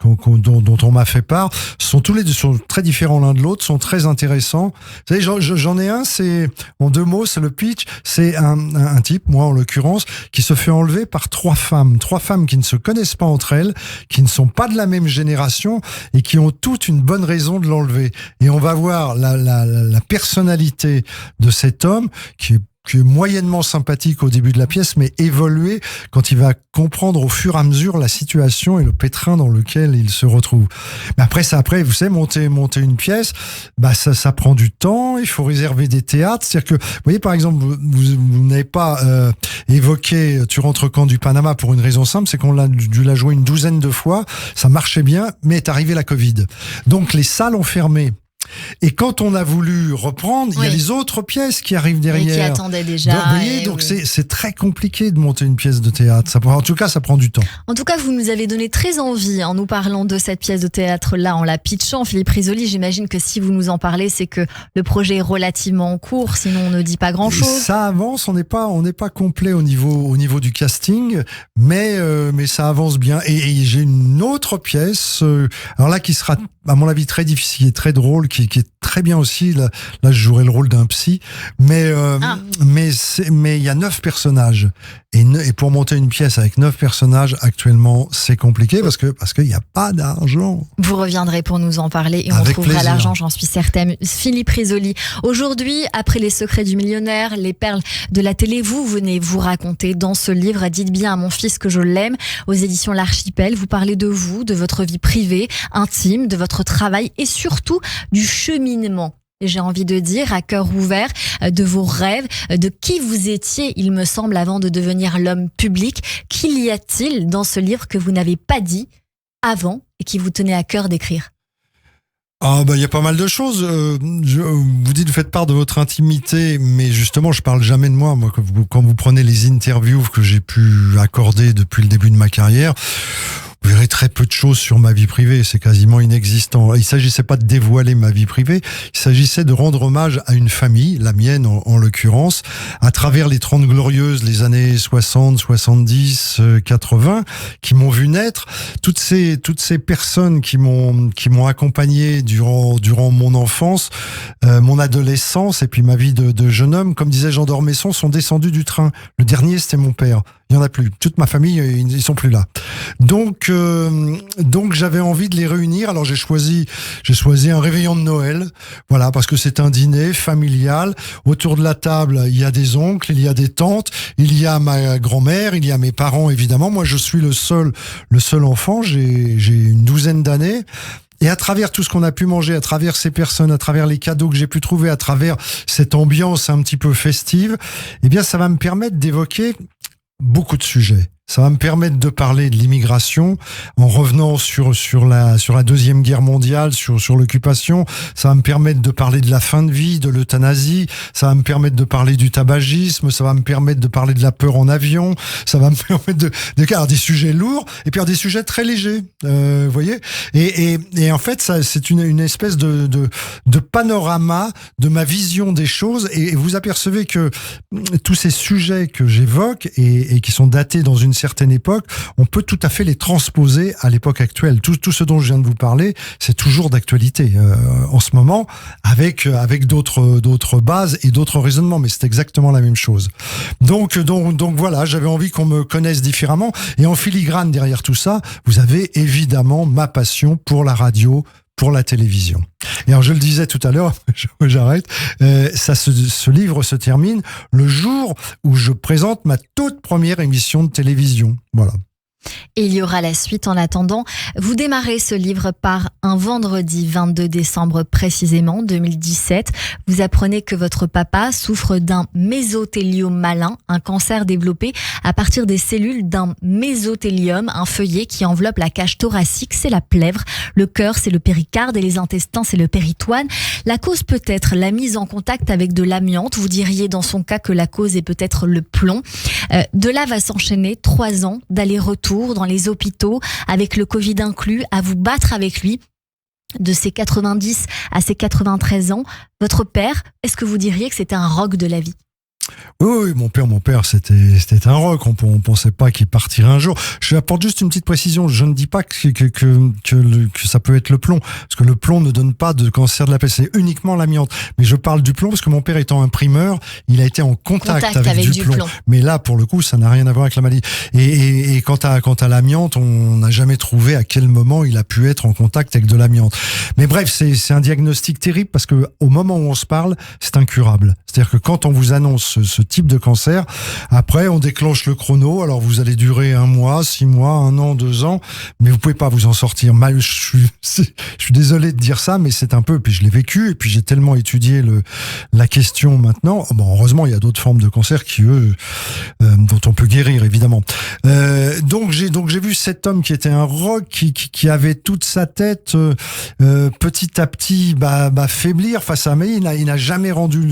Speaker 3: dont on m'a fait part, sont tous les 2 sont très différents l'un de l'autre, sont très intéressants. Vous savez, j'en ai un, c'est en 2 mots, c'est le pitch. C'est un type, moi en l'occurrence, qui se fait enlever par 3 femmes qui ne se connaissent pas entre elles, qui ne sont pas de la même génération et qui ont toutes une bonne raison de l'enlever. Et on va voir la personnalité de cet homme qui est moyennement sympathique au début de la pièce, mais évoluer quand il va comprendre au fur et à mesure la situation et le pétrin dans lequel il se retrouve. Mais après, vous savez, monter une pièce, ça prend du temps, il faut réserver des théâtres. C'est-à-dire que, vous voyez, par exemple, vous n'avez pas évoqué Tu rentres quand du Panama pour une raison simple, c'est qu'on a dû la jouer une 12aine de fois, ça marchait bien, mais est arrivé la Covid. Donc les salles ont fermé. Et quand on a voulu reprendre, il y a les autres pièces qui arrivent derrière.
Speaker 2: Et qui attendaient déjà.
Speaker 3: Donc, vous voyez, donc c'est très compliqué de monter une pièce de théâtre. En tout cas, ça prend du temps.
Speaker 2: En tout cas, vous nous avez donné très envie en nous parlant de cette pièce de théâtre-là, en la pitchant. Philippe Risoli, j'imagine que si vous nous en parlez, c'est que le projet est relativement en cours, sinon on ne dit pas grand-chose.
Speaker 3: Ça avance, on n'est pas complet au niveau du casting, mais ça avance bien. Et j'ai une autre pièce, alors là, qui sera, à mon avis, très difficile et très drôle, qui est très bien aussi. Là, je jouerai le rôle d'un psy, mais il y a 9 personnages. Et pour monter une pièce avec 9 personnages, actuellement, c'est compliqué parce qu'il n'y a pas d'argent.
Speaker 2: Vous reviendrez pour nous en parler et on trouvera l'argent, j'en suis certaine. Philippe Risoli, aujourd'hui, après Les Secrets du Millionnaire, les perles de la télé, vous venez vous raconter dans ce livre, Dites bien à mon fils que je l'aime, aux éditions L'Archipel. Vous parlez de vous, de votre vie privée, intime, de votre travail et surtout du cheminement. J'ai envie de dire, à cœur ouvert, de vos rêves, de qui vous étiez, il me semble, avant de devenir l'homme public. Qu'il y a-t-il dans ce livre que vous n'avez pas dit avant et qui vous tenait à cœur d'écrire ?
Speaker 3: Il y a pas mal de choses. Vous dites, vous faites part de votre intimité, mais justement, je parle jamais de moi. Moi, quand vous prenez les interviews que j'ai pu accorder depuis le début de ma carrière, vous verrez très peu de choses sur ma vie privée, c'est quasiment inexistant. Il s'agissait pas de dévoiler ma vie privée, il s'agissait de rendre hommage à une famille, la mienne en l'occurrence, à travers les 30 glorieuses, les années 60, 70, 80, qui m'ont vu naître, toutes ces personnes qui m'ont accompagné durant mon enfance, mon adolescence et puis ma vie de jeune homme, comme disait Jean d'Ormesson, sont descendus du train. Le dernier, c'était mon père. Il y en a plus. Toute ma famille, ils sont plus là. Donc j'avais envie de les réunir. Alors j'ai choisi un réveillon de Noël. Voilà, parce que c'est un dîner familial. Autour de la table, il y a des oncles, il y a des tantes, il y a ma grand-mère, il y a mes parents, évidemment. Moi, je suis le seul enfant. J'ai une douzaine d'années. Et à travers tout ce qu'on a pu manger, à travers ces personnes, à travers les cadeaux que j'ai pu trouver, à travers cette ambiance un petit peu festive, eh bien, ça va me permettre d'évoquer beaucoup de sujets. Ça va me permettre de parler de l'immigration en revenant sur la Deuxième Guerre mondiale, sur l'occupation. Ça va me permettre de parler de la fin de vie, de l'euthanasie. Ça va me permettre de parler du tabagisme. Ça va me permettre de parler de la peur en avion. Ça va me permettre de des sujets lourds et puis des sujets très légers. Vous voyez. Et en fait, ça c'est une espèce de panorama de ma vision des choses. Et vous apercevez que tous ces sujets que j'évoque et qui sont datés dans une certaine époque, on peut tout à fait les transposer à l'époque actuelle. Tout ce dont je viens de vous parler, c'est toujours d'actualité en ce moment, avec d'autres bases et d'autres raisonnements, mais c'est exactement la même chose. Donc voilà, j'avais envie qu'on me connaisse différemment, et en filigrane derrière tout ça, vous avez évidemment ma passion pour la radio, pour la télévision. Et alors je le disais tout à l'heure, j'arrête, ce livre se termine le jour où je présente ma toute première émission de télévision. Voilà.
Speaker 2: Et il y aura la suite en attendant. Vous démarrez ce livre par un vendredi 22 décembre précisément 2017. Vous apprenez que votre papa souffre d'un mésothéliome malin, un cancer développé à partir des cellules d'un mésothélium, un feuillet qui enveloppe la cage thoracique, c'est la plèvre, le cœur c'est le péricarde et les intestins c'est le péritoine. La cause peut être la mise en contact avec de l'amiante. Vous diriez dans son cas que la cause est peut-être le plomb. De là va s'enchaîner 3 ans d'aller-retour dans les hôpitaux, avec le Covid inclus, à vous battre avec lui. De ses 90 à ses 93 ans, votre père, est-ce que vous diriez que c'était un rock de la vie ?
Speaker 3: Oui, mon père, c'était un rock. On pensait pas qu'il partirait un jour. Je apporte juste une petite précision. Je ne dis pas que ça peut être le plomb, parce que le plomb ne donne pas de cancer de la peau. C'est uniquement l'amiante. Mais je parle du plomb parce que mon père étant imprimeur, il a été en contact avec du plomb. Mais là, pour le coup, ça n'a rien à voir avec la maladie. Et quant à l'amiante, on n'a jamais trouvé à quel moment il a pu être en contact avec de l'amiante. Mais bref, c'est un diagnostic terrible parce que au moment où on se parle, c'est incurable. C'est-à-dire que quand on vous annonce ce type de cancer, après on déclenche le chrono, alors vous allez durer 1 mois, 6 mois, 1 an, 2 ans, mais vous pouvez pas vous en sortir. Je suis désolé de dire ça, mais c'est un peu, puis je l'ai vécu, et puis j'ai tellement étudié la question maintenant. Bon, heureusement, il y a d'autres formes de cancer qui, eux, dont on peut guérir, évidemment. Donc j'ai vu cet homme qui était un rock, qui avait toute sa tête petit à petit faiblir face à mais il n'a jamais rendu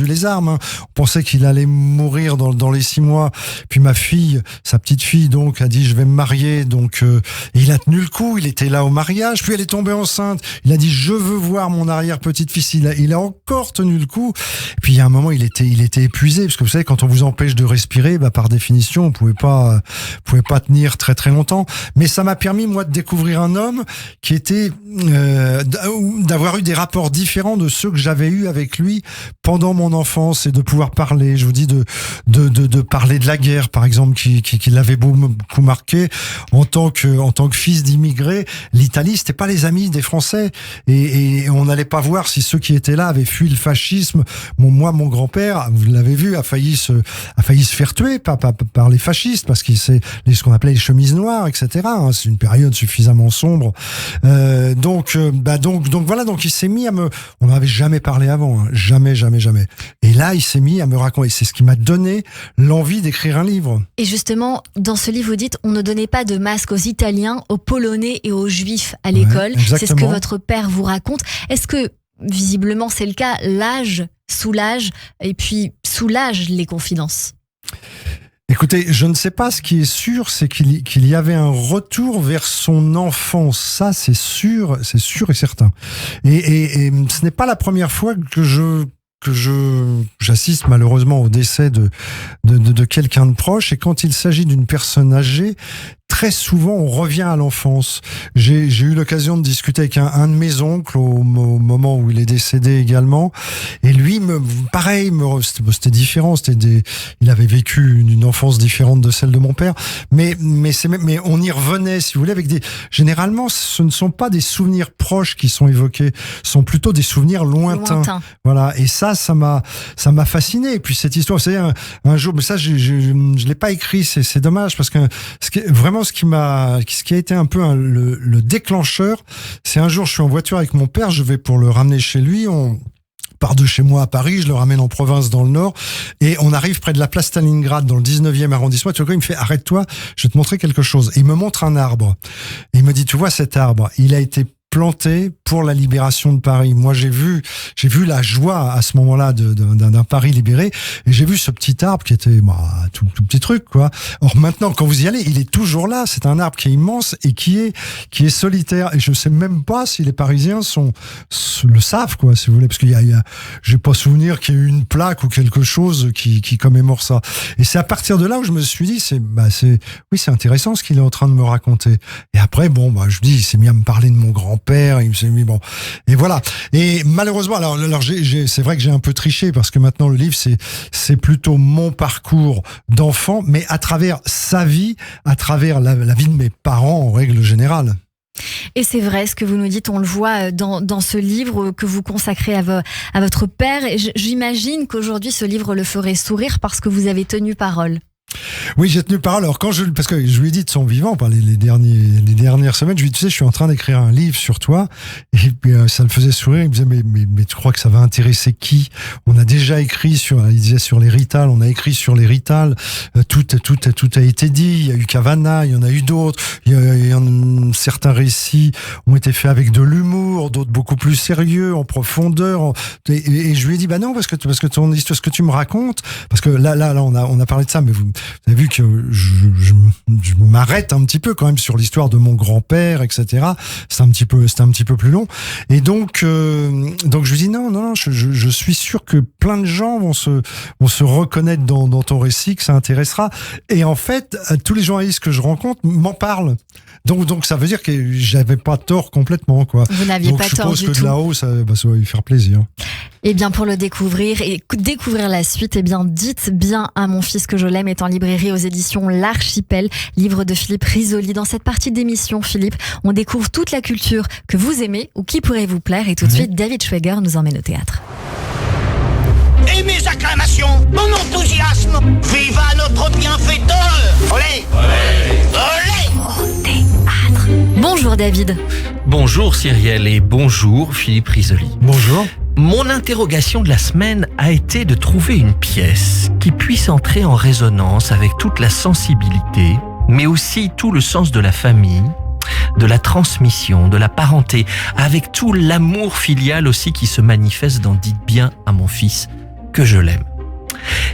Speaker 3: les armes. Hein. On pensait qu'il allait mourir dans les 6 mois. Puis ma fille, sa petite fille, donc, a dit je vais me marier. Donc, et il a tenu le coup. Il était là au mariage. Puis elle est tombée enceinte. Il a dit je veux voir mon arrière petite fille. Il a encore tenu le coup. Et puis il y a un moment, il était épuisé parce que vous savez, quand on vous empêche de respirer, par définition, on pouvait pas tenir très très longtemps. Mais ça m'a permis moi de découvrir un homme qui était d'avoir eu des rapports différents de ceux que j'avais eu avec lui pendant mon enfance et de pouvoir parler, je vous dis de parler de la guerre par exemple qui l'avait beaucoup marqué en tant que fils d'immigrés. L'Italie, c'était pas les amis des Français et on n'allait pas voir si ceux qui étaient là avaient fui le fascisme. Mon grand-père, vous l'avez vu, a failli se faire tuer par les fascistes parce qu'il c'est ce qu'on appelait les chemises noires, etc. C'est une période suffisamment sombre. Donc voilà, donc il s'est mis on n'avait jamais parlé avant, hein, jamais. Et là, il s'est mis à me raconter. C'est ce qui m'a donné l'envie d'écrire un livre.
Speaker 2: Et justement, dans ce livre, vous dites, on ne donnait pas de masque aux Italiens, aux Polonais et aux Juifs à l'école. Ouais, c'est ce que votre père vous raconte. Est-ce que, visiblement, c'est le cas, l'âge soulage et puis soulage les confidences ?
Speaker 3: Écoutez, je ne sais pas, ce qui est sûr, c'est qu'il y avait un retour vers son enfance. Ça, c'est sûr et certain. Et ce n'est pas la première fois que j'assiste malheureusement au décès de quelqu'un de proche, et quand il s'agit d'une personne âgée, très souvent on revient à l'enfance. J'ai eu l'occasion de discuter avec un de mes oncles au moment où il est décédé également, et lui c'était différent, il avait vécu une enfance différente de celle de mon père, mais on y revenait, si vous voulez, généralement ce ne sont pas des souvenirs proches qui sont évoqués, ce sont plutôt des souvenirs lointains. Voilà, et ça m'a fasciné. Et puis cette histoire, c'est un jour, mais ça je l'ai pas écrit, c'est dommage, parce que ce qui a été un peu le déclencheur, c'est un jour je suis en voiture avec mon père, je vais pour le ramener chez lui, on part de chez moi à Paris, je le ramène en province dans le Nord, et on arrive près de la place Stalingrad dans le 19e arrondissement. Tu vois quoi, il me fait arrête-toi, je vais te montrer quelque chose. Et il me montre un arbre. Et il me dit, tu vois cet arbre, il a été planté pour la libération de Paris. Moi, j'ai vu la joie à ce moment-là d'un Paris libéré, et j'ai vu ce petit arbre qui était tout petit truc, quoi. Or maintenant, quand vous y allez, il est toujours là. C'est un arbre qui est immense et qui est solitaire. Et je sais même pas si les Parisiens le savent, quoi, si vous voulez, parce j'ai pas souvenir qu'il y ait eu une plaque ou quelque chose qui commémore ça. Et c'est à partir de là où je me suis dit, c'est intéressant ce qu'il est en train de me raconter. Et après, je dis, il s'est mis à me parler de mon grand-père, il s'est mis et voilà. Et malheureusement, alors c'est vrai que j'ai un peu triché, parce que maintenant le livre c'est plutôt mon parcours d'enfant, mais à travers sa vie, à travers la vie de mes parents en règle générale.
Speaker 2: Et c'est vrai, ce que vous nous dites, on le voit dans ce livre que vous consacrez à votre père. Et j'imagine qu'aujourd'hui ce livre le ferait sourire parce que vous avez tenu parole.
Speaker 3: Oui, j'ai tenu parole. Alors parce que je lui ai dit de son vivant, les dernières semaines, je lui ai dit, tu sais, je suis en train d'écrire un livre sur toi, et puis ça le faisait sourire. Il me disait, mais tu crois que ça va intéresser qui? On a déjà écrit il disait sur les Rital, on a écrit sur les Rital, tout a été dit. Il y a eu Cavana, il y en a eu d'autres. Certains récits ont été faits avec de l'humour, d'autres beaucoup plus sérieux, en profondeur. Et je lui ai dit, non, parce que ton histoire, ce que tu me racontes, parce que là, on a parlé de ça, mais vous avez vu que je m'arrête un petit peu quand même sur l'histoire de mon grand-père, etc. C'est un petit peu plus long. Et donc je lui dis non, je suis sûr que plein de gens vont se reconnaître dans ton récit, que ça intéressera. Et en fait, tous les journalistes que je rencontre m'en parlent. Donc ça veut dire que j'avais pas tort complètement, quoi.
Speaker 2: Vous n'aviez pas tort du tout.
Speaker 3: Je suppose que de là-haut, ça va lui faire plaisir.
Speaker 2: Et bien pour le découvrir et découvrir la suite, dites bien à mon fils que je l'aime est en librairie aux éditions L'Archipel, livre de Philippe Risoli. Dans cette partie d'émission, Philippe, on découvre toute la culture que vous aimez ou qui pourrait vous plaire. Et tout de suite, David Schweger nous emmène au théâtre.
Speaker 13: Et mes acclamations, mon enthousiasme, viva notre bienfaiteur. Olé, olé, olé.
Speaker 2: Au théâtre. Bonjour David.
Speaker 14: Bonjour Cyrielle et bonjour Philippe Risoli.
Speaker 3: Bonjour.
Speaker 14: Mon interrogation de la semaine a été de trouver une pièce qui puisse entrer en résonance avec toute la sensibilité, mais aussi tout le sens de la famille, de la transmission, de la parenté, avec tout l'amour filial aussi qui se manifeste dans « Dites bien à mon fils que je l'aime ».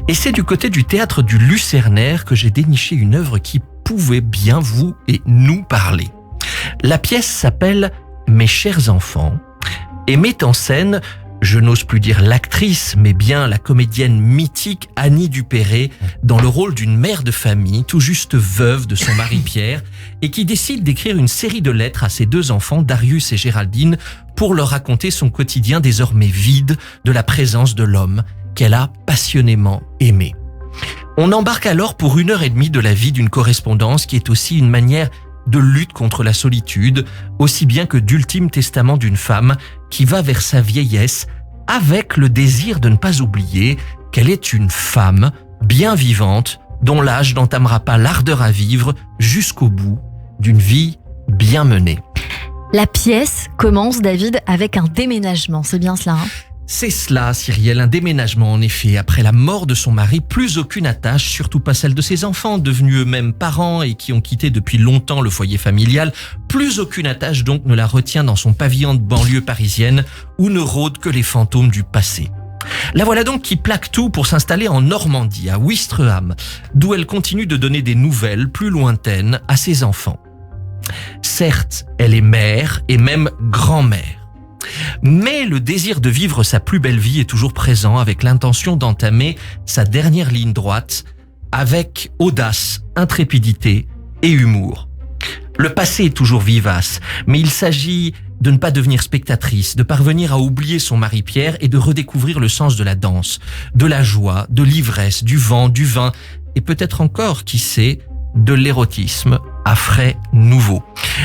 Speaker 14: Et c'est du côté du théâtre du Lucernaire que j'ai déniché une œuvre qui pouvait bien vous et nous parler. La pièce s'appelle « Mes chers enfants » et met en scène, je n'ose plus dire l'actrice, mais bien la comédienne mythique Annie Dupéré dans le rôle d'une mère de famille, tout juste veuve de son mari Pierre, et qui décide d'écrire une série de lettres à ses deux enfants, Darius et Géraldine, pour leur raconter son quotidien désormais vide de la présence de l'homme qu'elle a passionnément aimé. On embarque alors pour 1h30 de la vie d'une correspondance qui est aussi une manière de lutte contre la solitude, aussi bien que d'ultime testament d'une femme qui va vers sa vieillesse avec le désir de ne pas oublier qu'elle est une femme bien vivante dont l'âge n'entamera pas l'ardeur à vivre jusqu'au bout d'une vie bien menée.
Speaker 2: La pièce commence, David, avec un déménagement, c'est bien cela, hein ?
Speaker 14: C'est cela, Cyrielle, un déménagement en effet. Après la mort de son mari, plus aucune attache, surtout pas celle de ses enfants, devenus eux-mêmes parents et qui ont quitté depuis longtemps le foyer familial. Plus aucune attache donc ne la retient dans son pavillon de banlieue parisienne où ne rôdent que les fantômes du passé. La voilà donc qui plaque tout pour s'installer en Normandie, à Ouistreham, d'où elle continue de donner des nouvelles plus lointaines à ses enfants. Certes, elle est mère et même grand-mère. Mais le désir de vivre sa plus belle vie est toujours présent, avec l'intention d'entamer sa dernière ligne droite avec audace, intrépidité et humour. Le passé est toujours vivace, mais il s'agit de ne pas devenir spectatrice, de parvenir à oublier son mari Pierre et de redécouvrir le sens de la danse, de la joie, de l'ivresse, du vent, du vin et peut-être encore, qui sait, de l'érotisme à frais nouveaux.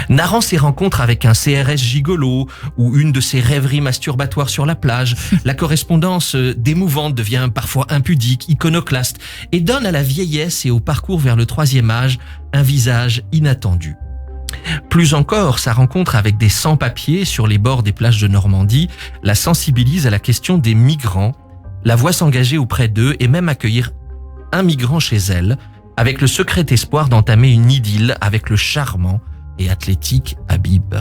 Speaker 14: Narrant ses rencontres avec un CRS gigolo ou une de ses rêveries masturbatoires sur la plage, la correspondance d'émouvante devient parfois impudique, iconoclaste et donne à la vieillesse et au parcours vers le 3e âge un visage inattendu. Plus encore, sa rencontre avec des sans-papiers sur les bords des plages de Normandie la sensibilise à la question des migrants, la voit s'engager auprès d'eux et même accueillir un migrant chez elle, avec le secret espoir d'entamer une idylle avec le charmant et athlétique Habib.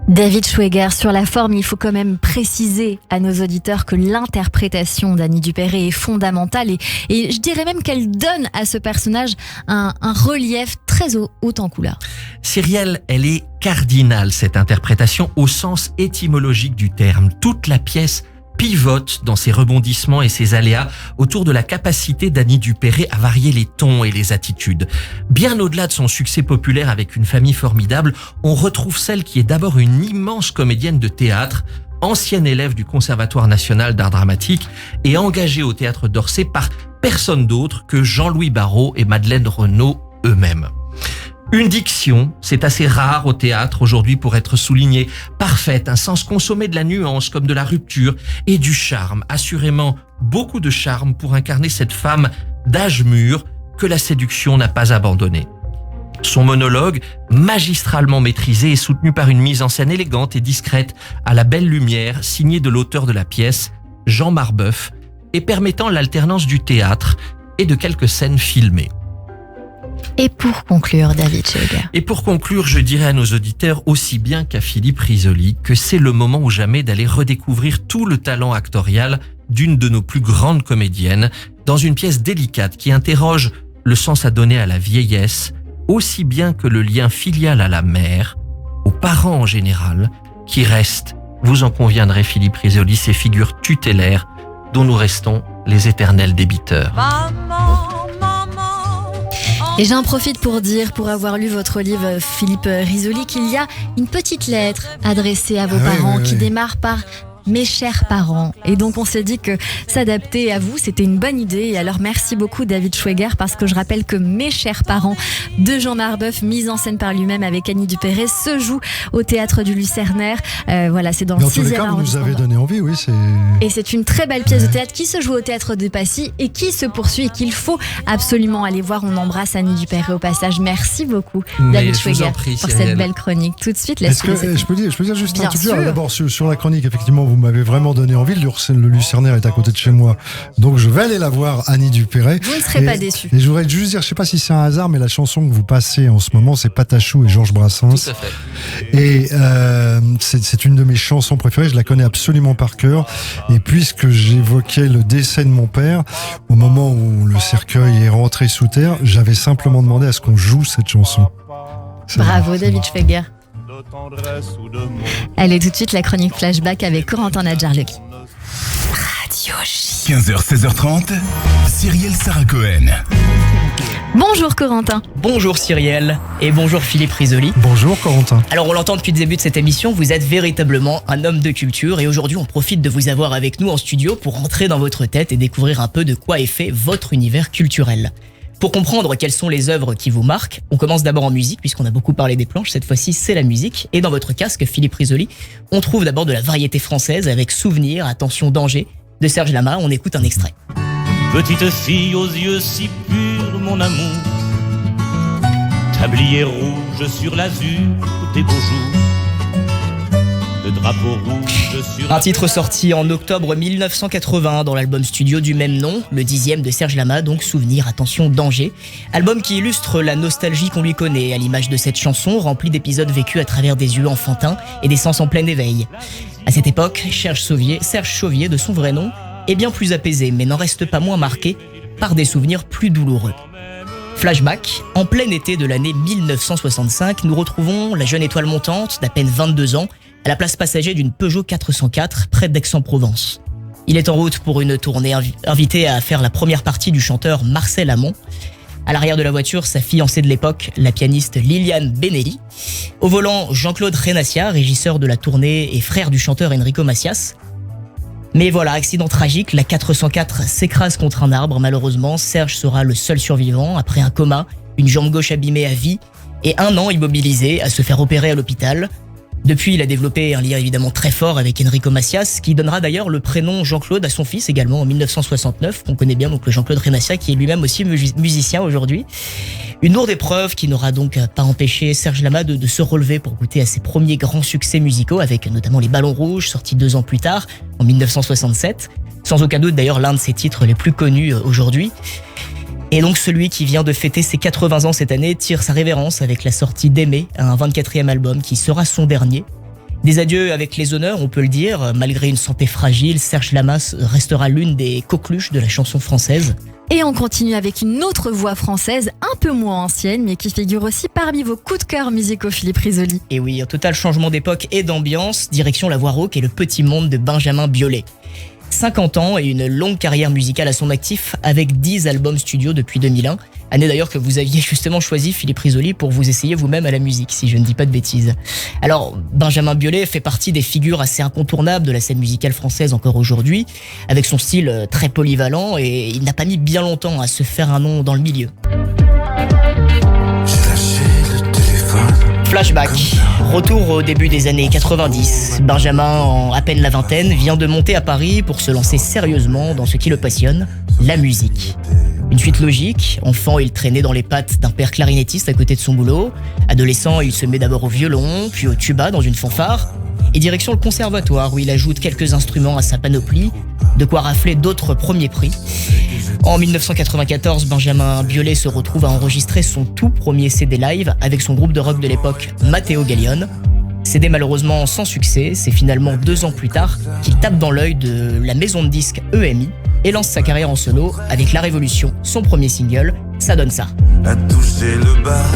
Speaker 2: David Schweger, sur la forme, il faut quand même préciser à nos auditeurs que l'interprétation d'Annie Dupéré est fondamentale et je dirais même qu'elle donne à ce personnage un relief très haut en couleur.
Speaker 14: Cyrielle, elle est cardinale, cette interprétation, au sens étymologique du terme. Toute la pièce pivote dans ses rebondissements et ses aléas autour de la capacité d'Annie Dupéré à varier les tons et les attitudes. Bien au-delà de son succès populaire avec Une famille formidable, on retrouve celle qui est d'abord une immense comédienne de théâtre, ancienne élève du Conservatoire national d'art dramatique et engagée au théâtre d'Orsay par personne d'autre que Jean-Louis Barrault et Madeleine Renaud eux-mêmes. Une diction, c'est assez rare au théâtre aujourd'hui pour être soulignée, parfaite, un sens consommé de la nuance comme de la rupture et du charme, assurément beaucoup de charme pour incarner cette femme d'âge mûr que la séduction n'a pas abandonnée. Son monologue, magistralement maîtrisé et soutenu par une mise en scène élégante et discrète à la belle lumière, signée de l'auteur de la pièce, Jean Marbeuf, et permettant l'alternance du théâtre et de quelques scènes filmées.
Speaker 2: Et pour conclure, David Schweger.
Speaker 14: Et pour conclure, je dirais à nos auditeurs, aussi bien qu'à Philippe Risoli, que c'est le moment ou jamais d'aller redécouvrir tout le talent actorial d'une de nos plus grandes comédiennes dans une pièce délicate qui interroge le sens à donner à la vieillesse, aussi bien que le lien filial à la mère, aux parents en général, qui restent, vous en conviendrez Philippe Risoli, ces figures tutélaires dont nous restons les éternels débiteurs.
Speaker 2: Et j'en profite pour dire, pour avoir lu votre livre, Philippe Risoli, qu'il y a une petite lettre adressée à vos parents qui démarre par « Mes chers parents ». Et donc on s'est dit que s'adapter à vous, c'était une bonne idée. Et alors merci beaucoup David Schweger, parce que je rappelle que Mes chers parents de Jean Marbeuf, mise en scène par lui-même avec Annie Dupéré, se joue au théâtre du Lucernaire. Voilà, c'est dans le 6e arrondissement. Dans tous les cas, vous
Speaker 3: nous avez donné envie, oui.
Speaker 2: Et c'est une très belle pièce de théâtre qui se joue au théâtre de Passy et qui se poursuit et qu'il faut absolument aller voir. On embrasse Annie Dupéré au passage. Merci beaucoup David Schweger pour cette belle chronique. Tout de suite,
Speaker 3: je peux dire juste un truc. D'abord sur la chronique, effectivement, vous m'avez vraiment donné envie. Le Lucernaire est à côté de chez moi, donc je vais aller la voir, Annie Dupéré.
Speaker 2: Vous ne serez pas déçus.
Speaker 3: Et je voudrais juste dire, je sais pas si c'est un hasard, mais la chanson que vous passez en ce moment, c'est Patachou et Georges Brassens.
Speaker 14: Tout à fait.
Speaker 3: Et c'est une de mes chansons préférées. Je la connais absolument par cœur. Et puisque j'évoquais le décès de mon père, au moment où le cercueil est rentré sous terre, j'avais simplement demandé à ce qu'on joue cette chanson.
Speaker 2: Bravo David Schweger. Allez, tout de suite la chronique flashback avec Corentin Nadjarleki.
Speaker 1: Radio J. 15h, 16h30, Cyrielle Sarah Cohen.
Speaker 2: Bonjour Corentin.
Speaker 15: Bonjour Cyrielle et bonjour Philippe Risoli.
Speaker 3: Bonjour Corentin.
Speaker 15: Alors on l'entend depuis le début de cette émission, vous êtes véritablement un homme de culture et aujourd'hui on profite de vous avoir avec nous en studio pour rentrer dans votre tête et découvrir un peu de quoi est fait votre univers culturel. Pour comprendre quelles sont les œuvres qui vous marquent, on commence d'abord en musique puisqu'on a beaucoup parlé des planches, cette fois-ci c'est la musique. Et dans votre casque, Philippe Risoli, on trouve d'abord de la variété française avec Souvenir, Attention, Danger de Serge Lama. On écoute un extrait.
Speaker 16: Petite fille aux yeux si purs, mon amour, tablier rouge sur l'azur des beaux jours, le drapeau rouge sur...
Speaker 15: Un titre sorti en octobre 1980 dans l'album studio du même nom, le 10e de Serge Lama, donc Souvenir, Attention, Danger. Album qui illustre la nostalgie qu'on lui connaît, à l'image de cette chanson remplie d'épisodes vécus à travers des yeux enfantins et des sens en plein éveil. À cette époque, Serge Chauvier, de son vrai nom, est bien plus apaisée, mais n'en reste pas moins marquée par des souvenirs plus douloureux. Flashback, en plein été de l'année 1965, nous retrouvons la jeune étoile montante d'à peine 22 ans à la place passager d'une Peugeot 404 près d'Aix-en-Provence. Il est en route pour une tournée, invité à faire la première partie du chanteur Marcel Amont. À l'arrière de la voiture, sa fiancée de l'époque, la pianiste Liliane Benelli. Au volant, Jean-Claude Renassia, régisseur de la tournée et frère du chanteur Enrico Macias. Mais voilà, accident tragique, la 404 s'écrase contre un arbre. Malheureusement, Serge sera le seul survivant après un coma, une jambe gauche abîmée à vie et 1 an immobilisé à se faire opérer à l'hôpital. Depuis, il a développé un lien évidemment très fort avec Enrico Macias, qui donnera d'ailleurs le prénom Jean-Claude à son fils également en 1969, qu'on connaît bien, donc le Jean-Claude Renassia, qui est lui-même aussi musicien aujourd'hui. Une lourde épreuve qui n'aura donc pas empêché Serge Lama de se relever pour goûter à ses premiers grands succès musicaux, avec notamment Les Ballons Rouges, sortis 2 ans plus tard, en 1967. Sans aucun doute d'ailleurs l'un de ses titres les plus connus aujourd'hui. Et donc celui qui vient de fêter ses 80 ans cette année tire sa révérence avec la sortie d'Aimer, un 24e album qui sera son dernier. Des adieux avec les honneurs, on peut le dire. Malgré une santé fragile, Serge Lama restera l'une des coqueluches de la chanson française.
Speaker 2: Et on continue avec une autre voix française, un peu moins ancienne, mais qui figure aussi parmi vos coups de cœur musicaux, Philippe Risoli.
Speaker 15: Et oui, un total changement d'époque et d'ambiance, direction la voix rauque et le petit monde de Benjamin Biolay. 50 ans et une longue carrière musicale à son actif avec 10 albums studio depuis 2001. Année d'ailleurs que vous aviez justement choisi, Philippe Risoli, pour vous essayer vous-même à la musique, si je ne dis pas de bêtises. Alors, Benjamin Biolay fait partie des figures assez incontournables de la scène musicale française encore aujourd'hui, avec son style très polyvalent, et il n'a pas mis bien longtemps à se faire un nom dans le milieu. Flashback, retour au début des années 90. Benjamin, en à peine la vingtaine, vient de monter à Paris pour se lancer sérieusement dans ce qui le passionne, la musique. Une suite logique, enfant il traînait dans les pattes d'un père clarinettiste à côté de son boulot. Adolescent, il se met d'abord au violon, puis au tuba dans une fanfare. Et direction le conservatoire où il ajoute quelques instruments à sa panoplie, de quoi rafler d'autres premiers prix. En 1994, Benjamin Biolay se retrouve à enregistrer son tout premier CD live avec son groupe de rock de l'époque, Matteo Gallione. CD malheureusement sans succès, c'est finalement 2 ans plus tard qu'il tape dans l'œil de la maison de disques EMI et lance sa carrière en solo avec La Révolution, son premier single, Ça donne ça.
Speaker 17: À toucher le bas,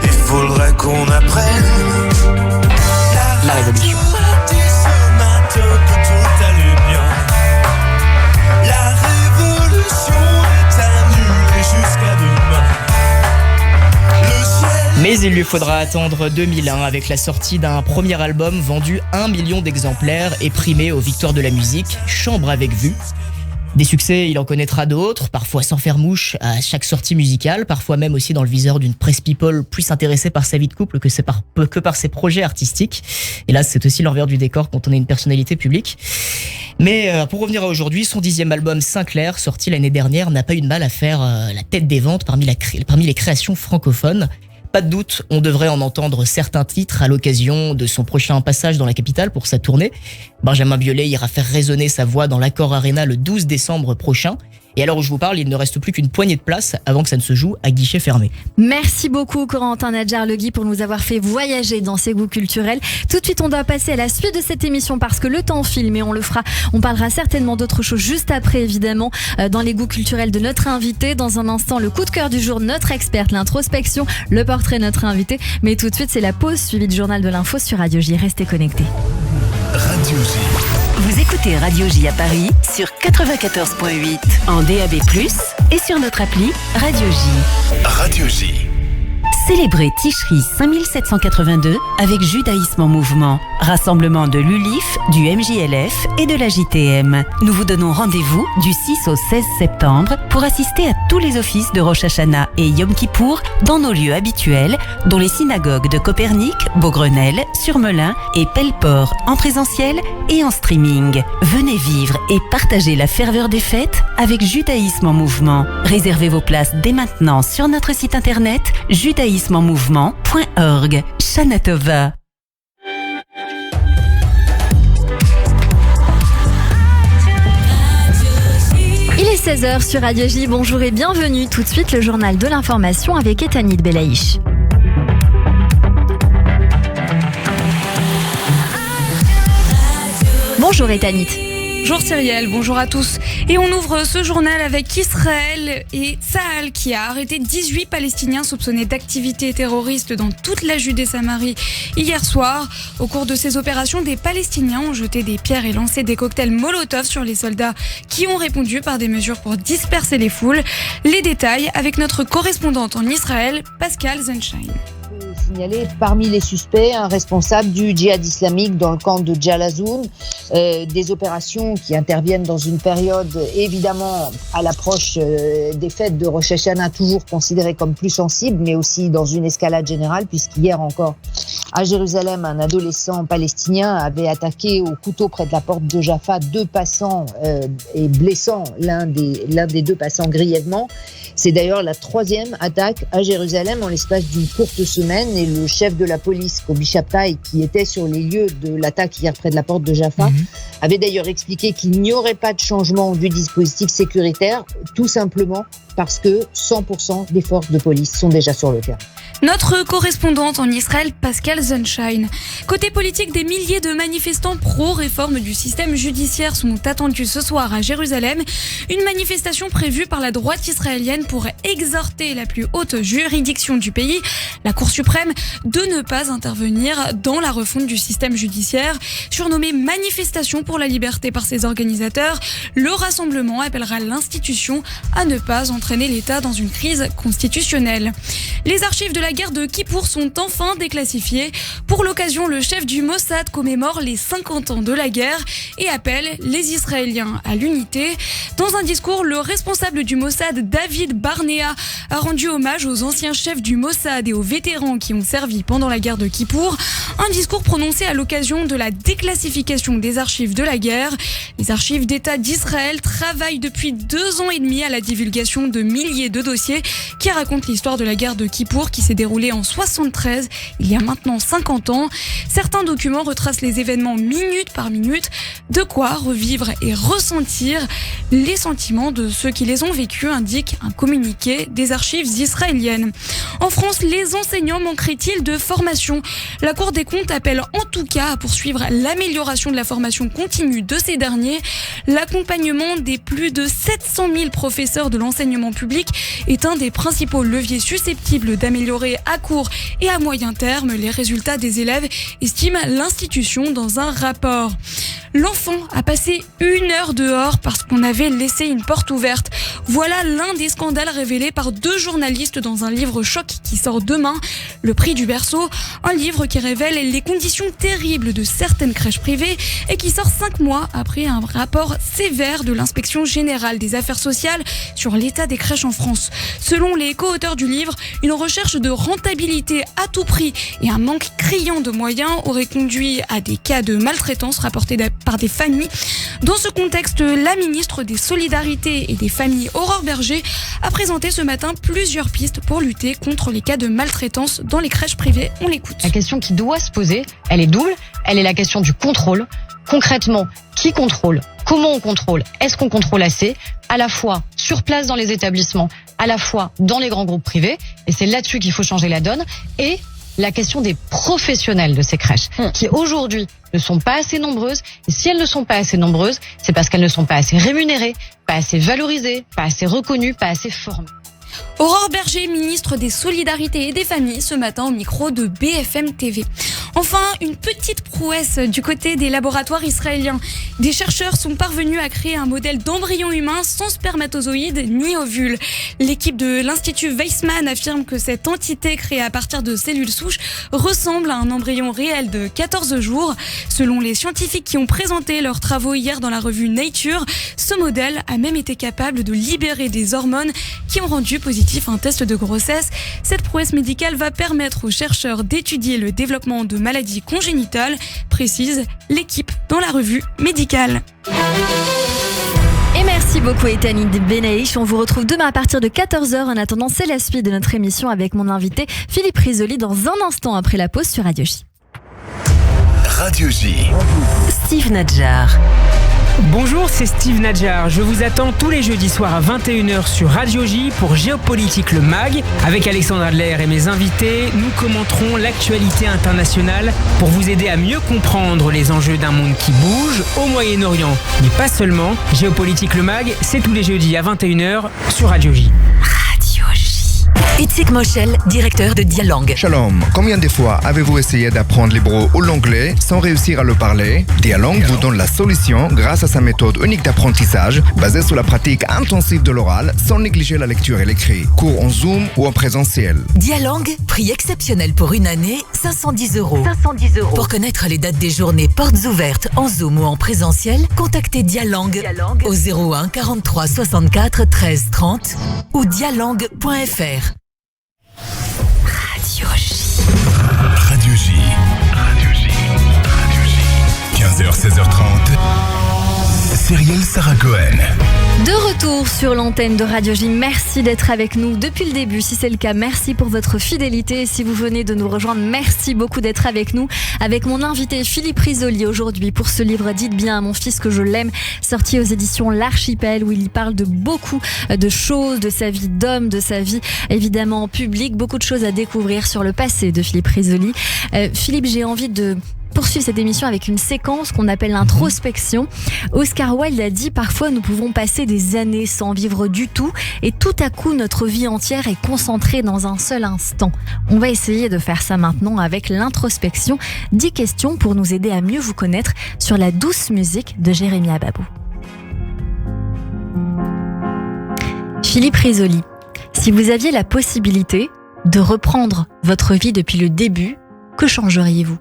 Speaker 17: il faudrait qu'on apprenne
Speaker 15: La Révolution. Mais il lui faudra attendre 2001 avec la sortie d'un premier album vendu 1 million d'exemplaires et primé aux victoires de la musique, Chambre avec vue. Des succès, il en connaîtra d'autres, parfois sans faire mouche à chaque sortie musicale, parfois même aussi dans le viseur d'une presse people plus intéressée par sa vie de couple que par ses projets artistiques. Et là, c'est aussi l'envers du décor quand on est une personnalité publique. Mais pour revenir à aujourd'hui, son 10e album Sinclair, sorti l'année dernière, n'a pas eu de mal à faire la tête des ventes parmi les créations francophones. Pas de doute, on devrait en entendre certains titres à l'occasion de son prochain passage dans la capitale pour sa tournée. Benjamin Biolay ira faire résonner sa voix dans l'Accor Arena le 12 décembre prochain. Et à l'heure où je vous parle, il ne reste plus qu'une poignée de places avant que ça ne se joue à guichet fermé.
Speaker 2: Merci beaucoup Corentin Nadjar-Legui pour nous avoir fait voyager dans ses goûts culturels. Tout de suite, on doit passer à la suite de cette émission parce que le temps file, mais on le fera. On parlera certainement d'autres choses juste après, évidemment, dans les goûts culturels de notre invité. Dans un instant, le coup de cœur du jour, notre experte, l'introspection, le portrait de notre invité. Mais tout de suite, c'est la pause suivie du journal de l'info sur Radio J. Restez connectés.
Speaker 1: Radio J.
Speaker 11: Vous écoutez Radio J à Paris sur 94.8 en DAB+, et sur notre appli Radio J.
Speaker 1: Radio J.
Speaker 11: Célébrez Ticherie 5782 avec Judaïsme en mouvement. Rassemblement de l'ULIF, du MJLF et de la JTM. Nous vous donnons rendez-vous du 6 au 16 septembre pour assister à tous les offices de Rosh Hashanah et Yom Kippour dans nos lieux habituels, dont les synagogues de Copernic, Beaugrenelle, Surmelin et Pelleport en présentiel et en streaming. Venez vivre et partager la ferveur des fêtes avec Judaïsme en mouvement. Réservez vos places dès maintenant sur notre site internet judaïsmeenmouvement.org. Shana Tova.
Speaker 2: Il est 16h sur Radio J. Bonjour et bienvenue. Tout de suite, le journal de l'information avec Etanit Belaïch. Bonjour Etanit.
Speaker 6: Bonjour Cyrielle, bonjour à tous. Et on ouvre ce journal avec Israël et Tsahal qui a arrêté 18 Palestiniens soupçonnés d'activités terroristes dans toute la Judée-Samarie hier soir. Au cours de ces opérations, des Palestiniens ont jeté des pierres et lancé des cocktails Molotov sur les soldats qui ont répondu par des mesures pour disperser les foules. Les détails avec notre correspondante en Israël, Pascal Zenschein.
Speaker 18: Signalé parmi les suspects un responsable du djihad islamique dans le camp de Jalazoun. Des opérations qui interviennent dans une période évidemment à l'approche des fêtes de Rosh Hashanah, toujours considérées comme plus sensibles, mais aussi dans une escalade générale, puisqu'hier encore à Jérusalem, un adolescent palestinien avait attaqué au couteau près de la porte de Jaffa 2 passants et blessant l'un des 2 passants grièvement. C'est d'ailleurs la 3e attaque à Jérusalem en l'espace d'une courte semaine, et le chef de la police, Kobi Shabtai, qui était sur les lieux de l'attaque hier près de la porte de Jaffa, avait d'ailleurs expliqué qu'il n'y aurait pas de changement du dispositif sécuritaire, tout simplement parce que 100% des forces de police sont déjà sur le terrain.
Speaker 6: Notre correspondante en Israël, Pascal Zenschein. Côté politique, des milliers de manifestants pro-réforme du système judiciaire sont attendus ce soir à Jérusalem. Une manifestation prévue par la droite israélienne pour exhorter la plus haute juridiction du pays, la Cour suprême, de ne pas intervenir dans la refonte du système judiciaire. Surnommée Manifestation pour la liberté par ses organisateurs, le rassemblement appellera l'institution à ne pas entraîner l'État dans une crise constitutionnelle. Les archives de la guerre de Kippour sont enfin déclassifiées. Pour l'occasion, le chef du Mossad commémore les 50 ans de la guerre et appelle les Israéliens à l'unité. Dans un discours, le responsable du Mossad, David Barnea, a rendu hommage aux anciens chefs du Mossad et aux vétérans qui ont servi pendant la guerre de Kippour. Un discours prononcé à l'occasion de la déclassification des archives de la guerre. Les archives d'État d'Israël travaillent depuis 2 ans et demi à la divulgation de milliers de dossiers qui racontent l'histoire de la guerre de Kippour qui s'est déroulée en 73, il y a maintenant 50 ans. Certains documents retracent les événements minute par minute, de quoi revivre et ressentir les sentiments de ceux qui les ont vécus, indique un communiqué des archives israéliennes. En France, les enseignants manqueraient-ils de formation ? La Cour des comptes appelle en tout cas à poursuivre l'amélioration de la formation continue de ces derniers. L'accompagnement des plus de 700 000 professeurs de l'enseignement public est un des principaux leviers susceptibles d'améliorer à court et à moyen terme les résultats des élèves, estime l'institution dans un rapport. L'enfant a passé 1 heure dehors parce qu'on avait laissé une porte ouverte. Voilà l'un des scandales révélés par 2 journalistes dans un livre choc qui sort demain, Le Prix du Berceau, un livre qui révèle les conditions terribles de certaines crèches privées et qui sort 5 mois après un rapport sévère de l'Inspection générale des affaires sociales sur l'état des crèches en France. Selon les co-auteurs du livre, une recherche de rentabilité à tout prix et un manque criant de moyens auraient conduit à des cas de maltraitance rapportés par des familles. Dans ce contexte, la ministre des Solidarités et des Familles, Aurore Berger, a présenté ce matin plusieurs pistes pour lutter contre les cas de maltraitance dans les crèches privées. On l'écoute.
Speaker 19: La question qui doit se poser, elle est double. Elle est la question du contrôle. Concrètement, qui contrôle ? Comment on contrôle ? Est-ce qu'on contrôle assez ? À la fois sur place dans les établissements, à la fois dans les grands groupes privés. Et c'est là-dessus qu'il faut changer la donne. Et la question des professionnels de ces crèches, qui aujourd'hui ne sont pas assez nombreuses. Et si elles ne sont pas assez nombreuses, c'est parce qu'elles ne sont pas assez rémunérées, pas assez valorisées, pas assez reconnues, pas assez formées.
Speaker 6: Aurore Berger, ministre des Solidarités et des Familles, ce matin au micro de BFM TV. Enfin, une petite prouesse du côté des laboratoires israéliens. Des chercheurs sont parvenus à créer un modèle d'embryon humain sans spermatozoïdes ni ovules. L'équipe de l'Institut Weizmann affirme que cette entité créée à partir de cellules souches ressemble à un embryon réel de 14 jours. Selon les scientifiques qui ont présenté leurs travaux hier dans la revue Nature, ce modèle a même été capable de libérer des hormones qui ont rendu positif un test de grossesse. Cette prouesse médicale va permettre aux chercheurs d'étudier le développement de maladies congénitales, précise l'équipe dans la revue médicale.
Speaker 2: Et merci beaucoup Etani Benaïch. On vous retrouve demain à partir de 14h. En attendant, c'est la suite de notre émission avec mon invité Philippe Risoli dans un instant après la pause sur Radio J.
Speaker 1: Radio J.
Speaker 11: Steve Nadjar.
Speaker 20: Bonjour, c'est Steve Nadjar. Je vous attends tous les jeudis soirs à 21h sur Radio J pour Géopolitique le MAG. Avec Alexandre Adler et mes invités, nous commenterons l'actualité internationale pour vous aider à mieux comprendre les enjeux d'un monde qui bouge au Moyen-Orient. Mais pas seulement. Géopolitique le MAG, c'est tous les jeudis à 21h sur Radio J.
Speaker 8: Itzik Moshel, directeur de Dialang.
Speaker 10: Shalom, combien de fois avez-vous essayé d'apprendre l'hébreu ou l'anglais sans réussir à le parler? Dialang vous donne la solution grâce à sa méthode unique d'apprentissage basée sur la pratique intensive de l'oral sans négliger la lecture et l'écrit. Cours en Zoom ou en présentiel.
Speaker 8: Dialang, prix exceptionnel pour une année, 510 €. Pour connaître les dates des journées portes ouvertes en Zoom ou en présentiel, contactez Dialang au 01 43 64 13 30 ou dialang.fr.
Speaker 1: Radio J. 15h, 16h30. Cyrielle Sarah Cohen.
Speaker 2: De retour sur l'antenne de Radio J, merci d'être avec nous depuis le début. Si c'est le cas, merci pour votre fidélité. Si vous venez de nous rejoindre, merci beaucoup d'être avec nous. Avec mon invité Philippe Risoli aujourd'hui pour ce livre Dites bien à mon fils que je l'aime, sorti aux éditions L'Archipel, où il y parle de beaucoup de choses, de sa vie d'homme, de sa vie évidemment publique, beaucoup de choses à découvrir sur le passé de Philippe Risoli. Philippe, j'ai envie de poursuivre cette émission avec une séquence qu'on appelle l'introspection. Oscar Wilde a dit: parfois nous pouvons passer des années sans vivre du tout et tout à coup notre vie entière est concentrée dans un seul instant. On va essayer de faire ça maintenant avec l'introspection. 10 questions pour nous aider à mieux vous connaître sur la douce musique de Jérémie Babou. Philippe Risoli, si vous aviez la possibilité de reprendre votre vie depuis le début, que changeriez-vous ?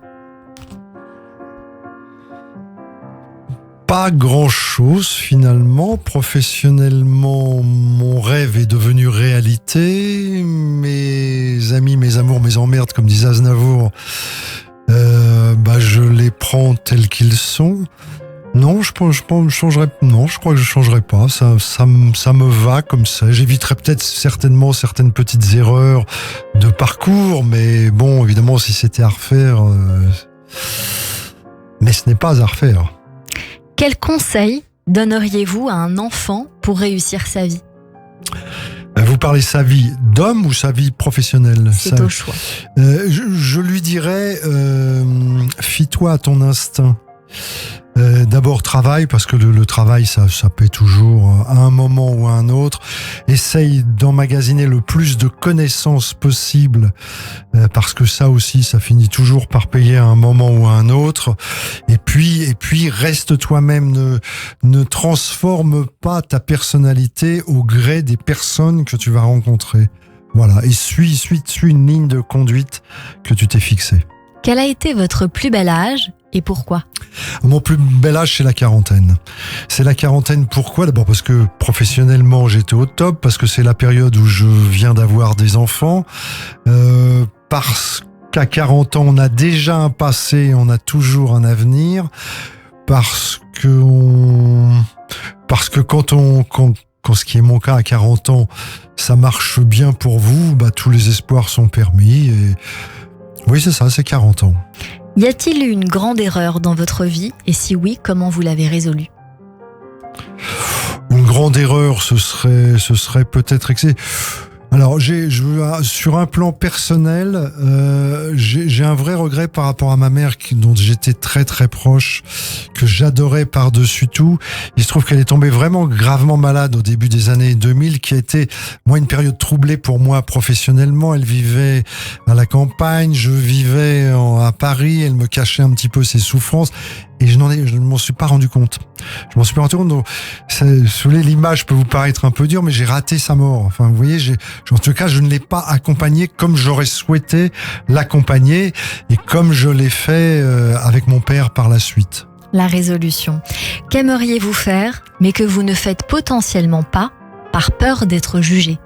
Speaker 3: Pas grand-chose finalement. Professionnellement, mon rêve est devenu réalité. Mes amis, mes amours, mes emmerdes, comme disait Aznavour, je les prends tels qu'ils sont. Non, je changerais. Non, je crois que je changerais pas. Ça me va comme ça. J'éviterais peut-être certainement certaines petites erreurs de parcours, mais bon, évidemment, si c'était à refaire, mais ce n'est pas à refaire.
Speaker 2: Quel conseil donneriez-vous à un enfant pour réussir sa vie ?
Speaker 3: Vous parlez sa vie d'homme ou sa vie professionnelle ?
Speaker 2: C'est au choix.
Speaker 3: Je lui dirais, fie-toi à ton instinct. D'abord travaille, parce que le travail ça paie toujours à un moment ou à un autre. Essaye d'emmagasiner le plus de connaissances possible, parce que ça aussi ça finit toujours par payer à un moment ou à un autre. Et puis reste toi-même, ne transforme pas ta personnalité au gré des personnes que tu vas rencontrer. Voilà, et suis une ligne de conduite que tu t'es fixée.
Speaker 2: Quel a été votre plus bel âge et pourquoi ?
Speaker 3: Mon plus bel âge, c'est la quarantaine. C'est la quarantaine, pourquoi ? D'abord parce que professionnellement, j'étais au top, parce que c'est la période où je viens d'avoir des enfants, parce qu'à 40 ans, on a déjà un passé, on a toujours un avenir, parce que quand ce qui est mon cas à 40 ans, ça marche bien pour vous, tous les espoirs sont permis. Et oui, c'est ça, c'est 40 ans.
Speaker 2: Y a-t-il eu une grande erreur dans votre vie ? Et si oui, comment vous l'avez résolue ?
Speaker 3: Une grande erreur, ce serait peut-être... Alors, sur un plan personnel, j'ai un vrai regret par rapport à ma mère, dont j'étais très très proche, que j'adorais par-dessus tout. Il se trouve qu'elle est tombée vraiment gravement malade au début des années 2000, qui a été, moi, une période troublée pour moi professionnellement. Elle vivait à la campagne, je vivais à Paris, elle me cachait un petit peu ses souffrances. Et je ne m'en suis pas rendu compte. Donc, l'image peut vous paraître un peu dure, mais j'ai raté sa mort. Enfin, vous voyez, en tout cas, je ne l'ai pas accompagné comme j'aurais souhaité l'accompagner et comme je l'ai fait avec mon père par la suite.
Speaker 2: La résolution. Qu'aimeriez-vous faire, mais que vous ne faites potentiellement pas, par peur d'être jugé ?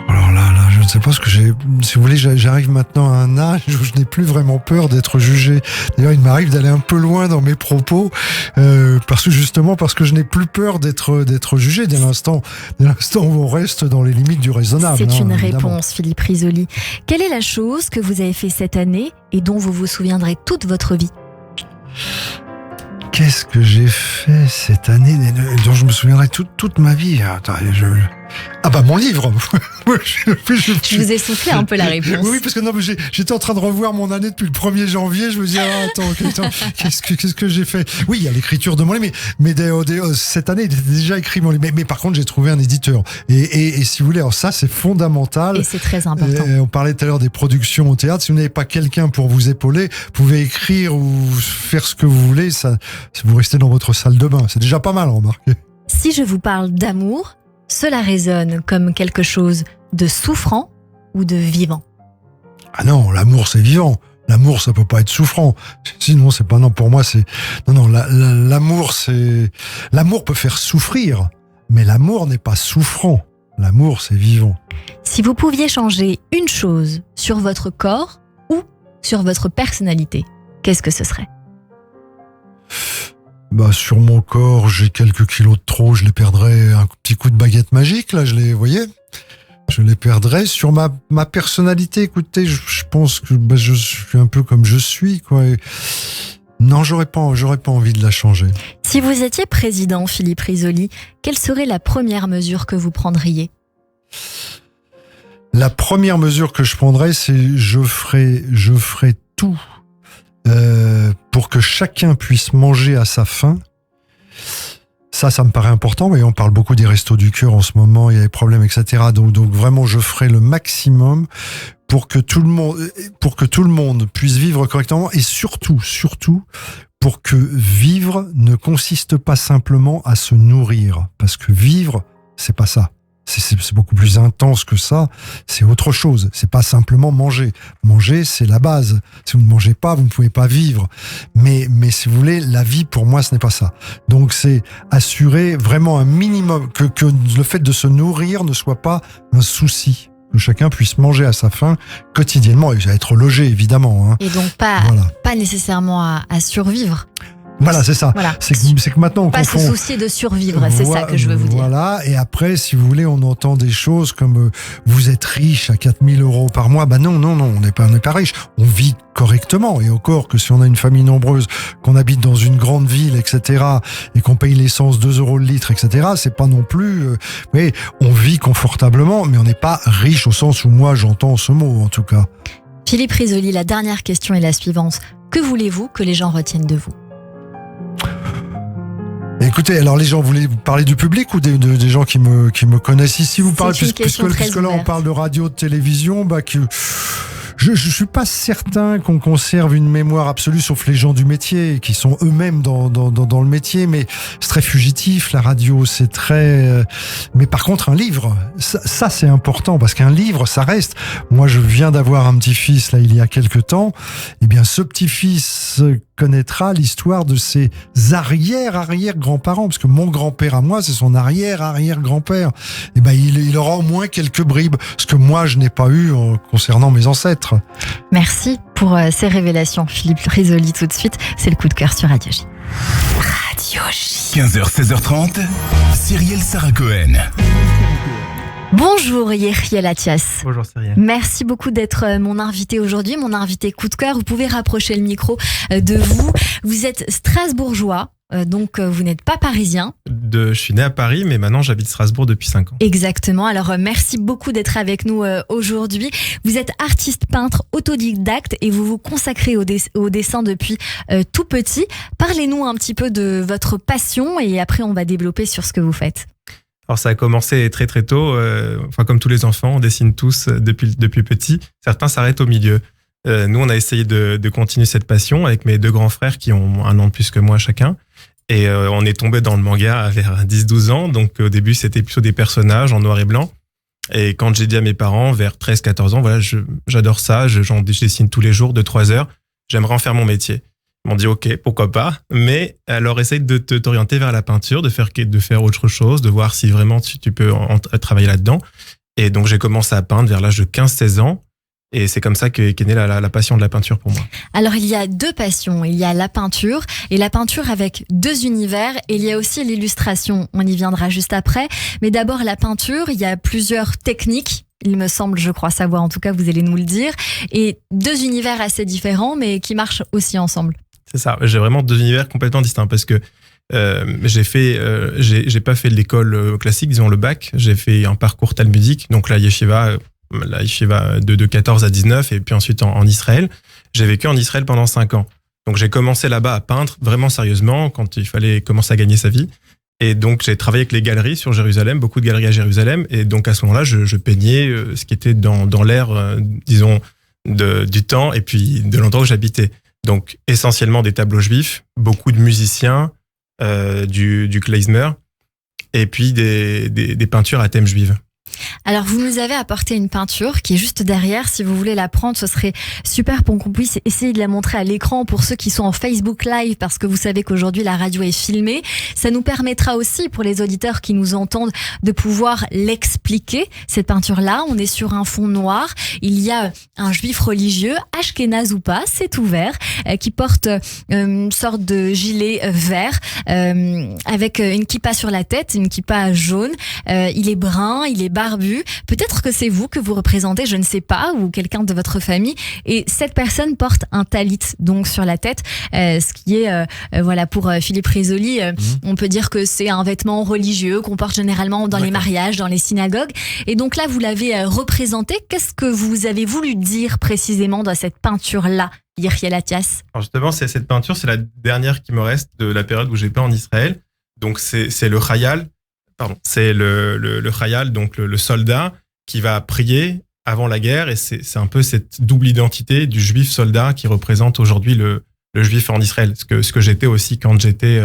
Speaker 3: Alors là, je ne sais pas ce que j'ai... Si vous voulez, j'arrive maintenant à un âge où je n'ai plus vraiment peur d'être jugé. D'ailleurs, il m'arrive d'aller un peu loin dans mes propos, parce que je n'ai plus peur d'être jugé dès l'instant où on reste dans les limites du raisonnable.
Speaker 2: C'est une
Speaker 3: évidemment.
Speaker 2: réponse, Philippe Risoli. Quelle est la chose que vous avez fait cette année et dont vous vous souviendrez toute votre vie ?
Speaker 3: Qu'est-ce que j'ai fait cette année dont je me souviendrai toute ma vie? Attends, mon livre.
Speaker 2: Je vous ai soufflé un peu la réponse.
Speaker 3: Oui, parce que non, mais j'étais en train de revoir mon année depuis le 1er janvier. Je me disais, qu'est-ce que j'ai fait? Oui, il y a l'écriture de mon livre, mais cette année, il était déjà écrit mon livre. Mais par contre, j'ai trouvé un éditeur. Et si vous voulez, alors ça, c'est fondamental.
Speaker 2: Et c'est très important.
Speaker 3: On parlait tout à l'heure des productions au théâtre. Si vous n'avez pas quelqu'un pour vous épauler, vous pouvez écrire ou faire ce que vous voulez. Ça, vous restez dans votre salle de bain. C'est déjà pas mal, remarquez.
Speaker 2: Si je vous parle d'amour, cela résonne comme quelque chose de souffrant ou de vivant?
Speaker 3: Ah non, l'amour c'est vivant. L'amour ça peut pas être souffrant. Sinon c'est pas non pour moi c'est non l'amour c'est l'amour peut faire souffrir, mais l'amour n'est pas souffrant. L'amour c'est vivant.
Speaker 2: Si vous pouviez changer une chose sur votre corps ou sur votre personnalité, qu'est-ce que ce serait?
Speaker 3: Sur mon corps, j'ai quelques kilos de trop, je les perdrais un petit coup de baguette magique, là, vous voyez, je les perdrais. Sur ma personnalité, écoutez, je pense que je suis un peu comme je suis, quoi. Et non, j'aurais pas envie de la changer.
Speaker 2: Si vous étiez président, Philippe Risoli, quelle serait la première mesure que vous prendriez?
Speaker 3: La première mesure que je prendrais, c'est je ferai tout pour que chacun puisse manger à sa faim. Ça me paraît important, mais on parle beaucoup des restos du cœur en ce moment, il y a des problèmes, etc. Donc vraiment, je ferai le maximum pour que tout le monde puisse vivre correctement et surtout, pour que vivre ne consiste pas simplement à se nourrir. Parce que vivre, c'est pas ça. C'est beaucoup plus intense que ça. C'est autre chose. C'est pas simplement manger. Manger, c'est la base. Si vous ne mangez pas, vous ne pouvez pas vivre. Mais si vous voulez, la vie, pour moi, ce n'est pas ça. Donc, c'est assurer vraiment un minimum que le fait de se nourrir ne soit pas un souci. Que chacun puisse manger à sa faim quotidiennement et être logé, évidemment.
Speaker 2: Et donc, pas nécessairement à survivre.
Speaker 3: Voilà, c'est ça.
Speaker 2: Voilà.
Speaker 3: C'est que maintenant on
Speaker 2: pas
Speaker 3: confond.
Speaker 2: Se soucier de survivre, c'est ça que je veux vous dire.
Speaker 3: Voilà, et après, si vous voulez, on entend des choses comme vous êtes riche à 4 000 € par mois. Non, on n'est pas riche. On vit correctement. Et encore que si on a une famille nombreuse, qu'on habite dans une grande ville, etc., et qu'on paye l'essence 2 € le litre, etc., c'est pas non plus. Oui, on vit confortablement, mais on n'est pas riche au sens où moi j'entends ce mot, en tout cas.
Speaker 2: Philippe Risoli, la dernière question est la suivante. Que voulez-vous que les gens retiennent de vous?
Speaker 3: Écoutez, alors les gens, vous voulez parler du public ou des gens qui me connaissent ici? Vous parlez, puisque là on parle de radio, de télévision, je suis pas certain qu'on conserve une mémoire absolue, sauf les gens du métier, qui sont eux-mêmes dans le métier, mais c'est très fugitif, la radio, c'est très... Mais par contre, un livre, ça c'est important, parce qu'un livre, ça reste. Moi, je viens d'avoir un petit-fils, là, il y a quelque temps, eh bien, ce petit-fils connaîtra l'histoire de ses arrière-grands-parents, parce que mon grand-père à moi, c'est son arrière-grand-père. Eh ben, il aura au moins quelques bribes, ce que moi, je n'ai pas eu concernant mes ancêtres.
Speaker 2: Merci pour ces révélations, Philippe Risoli. Tout de suite, c'est le coup de cœur sur Radio J.
Speaker 1: Radio J. 15h, 16h30, Cyrielle Sarah Cohen.
Speaker 2: Bonjour Yeriel Attias.
Speaker 21: Bonjour Cyrielle.
Speaker 2: Merci beaucoup d'être mon invité aujourd'hui, mon invité coup de cœur. Vous pouvez rapprocher le micro de vous. Vous êtes strasbourgeois, donc vous n'êtes pas parisien.
Speaker 21: Je suis né à Paris, mais maintenant j'habite Strasbourg depuis 5 ans.
Speaker 2: Exactement, alors merci beaucoup d'être avec nous aujourd'hui. Vous êtes artiste peintre autodidacte et vous vous consacrez au dessin depuis tout petit. Parlez-nous un petit peu de votre passion et après on va développer sur ce que vous faites.
Speaker 21: Alors ça a commencé très très tôt, comme tous les enfants, on dessine tous depuis petit. Certains s'arrêtent au milieu. Nous, on a essayé de continuer cette passion avec mes 2 grands frères qui ont 1 an de plus que moi chacun. Et on est tombé dans le manga vers 10-12 ans. Donc au début, c'était plutôt des personnages en noir et blanc. Et quand j'ai dit à mes parents, vers 13-14 ans, voilà, j'adore ça, je dessine tous les jours, 2-3 heures. J'aimerais en faire mon métier. Ils m'ont dit ok, pourquoi pas, mais alors essaye de t'orienter vers la peinture, de faire autre chose, de voir si vraiment tu peux travailler là-dedans. Et donc j'ai commencé à peindre vers l'âge de 15-16 ans. Et c'est comme ça qu'est née la passion de la peinture pour moi.
Speaker 2: Alors il y a 2 passions, il y a la peinture et la peinture avec 2 univers et il y a aussi l'illustration, on y viendra juste après. Mais d'abord la peinture, il y a plusieurs techniques, il me semble, je crois savoir, en tout cas vous allez nous le dire, et 2 univers assez différents mais qui marchent aussi ensemble.
Speaker 21: C'est ça. J'ai vraiment 2 univers complètement distincts parce que j'ai pas fait l'école classique, disons le bac. J'ai fait un parcours talmudique, donc la yeshiva de 14 à 19, et puis ensuite en Israël. J'ai vécu en Israël pendant 5 ans. Donc j'ai commencé là-bas à peindre vraiment sérieusement quand il fallait commencer à gagner sa vie. Et donc j'ai travaillé avec les galeries sur Jérusalem, beaucoup de galeries à Jérusalem. Et donc à ce moment-là, je peignais ce qui était dans l'air, disons, du temps et puis de l'endroit où j'habitais. Donc essentiellement des tableaux juifs, beaucoup de musiciens, du klezmer, et puis des peintures à thème juive.
Speaker 2: Alors, vous nous avez apporté une peinture qui est juste derrière. Si vous voulez la prendre, ce serait super pour qu'on puisse essayer de la montrer à l'écran pour ceux qui sont en Facebook Live, parce que vous savez qu'aujourd'hui, la radio est filmée. Ça nous permettra aussi, pour les auditeurs qui nous entendent, de pouvoir l'expliquer. Cette peinture-là, on est sur un fond noir. Il y a un juif religieux, ashkénaze ou pas, c'est ouvert, qui porte une sorte de gilet vert, avec une kippa sur la tête, une kippa jaune. Il est brun, il est barbu. Peut-être que c'est vous que vous représentez, je ne sais pas, ou quelqu'un de votre famille. Et cette personne porte un talit, donc sur la tête, ce qui est, voilà, pour Philippe Risoli, on peut dire que c'est un vêtement religieux qu'on porte généralement dans les mariages, dans les synagogues. Et donc là, vous l'avez représenté. Qu'est-ce que vous avez voulu dire précisément dans cette peinture-là, Yechiel Atias?
Speaker 21: Alors justement, cette peinture, c'est la dernière qui me reste de la période où j'ai peint en Israël. Donc c'est le Chayal. C'est le Chayal, donc le soldat, qui va prier avant la guerre, et c'est un peu cette double identité du juif soldat qui représente aujourd'hui le juif en Israël, ce que j'étais aussi quand j'étais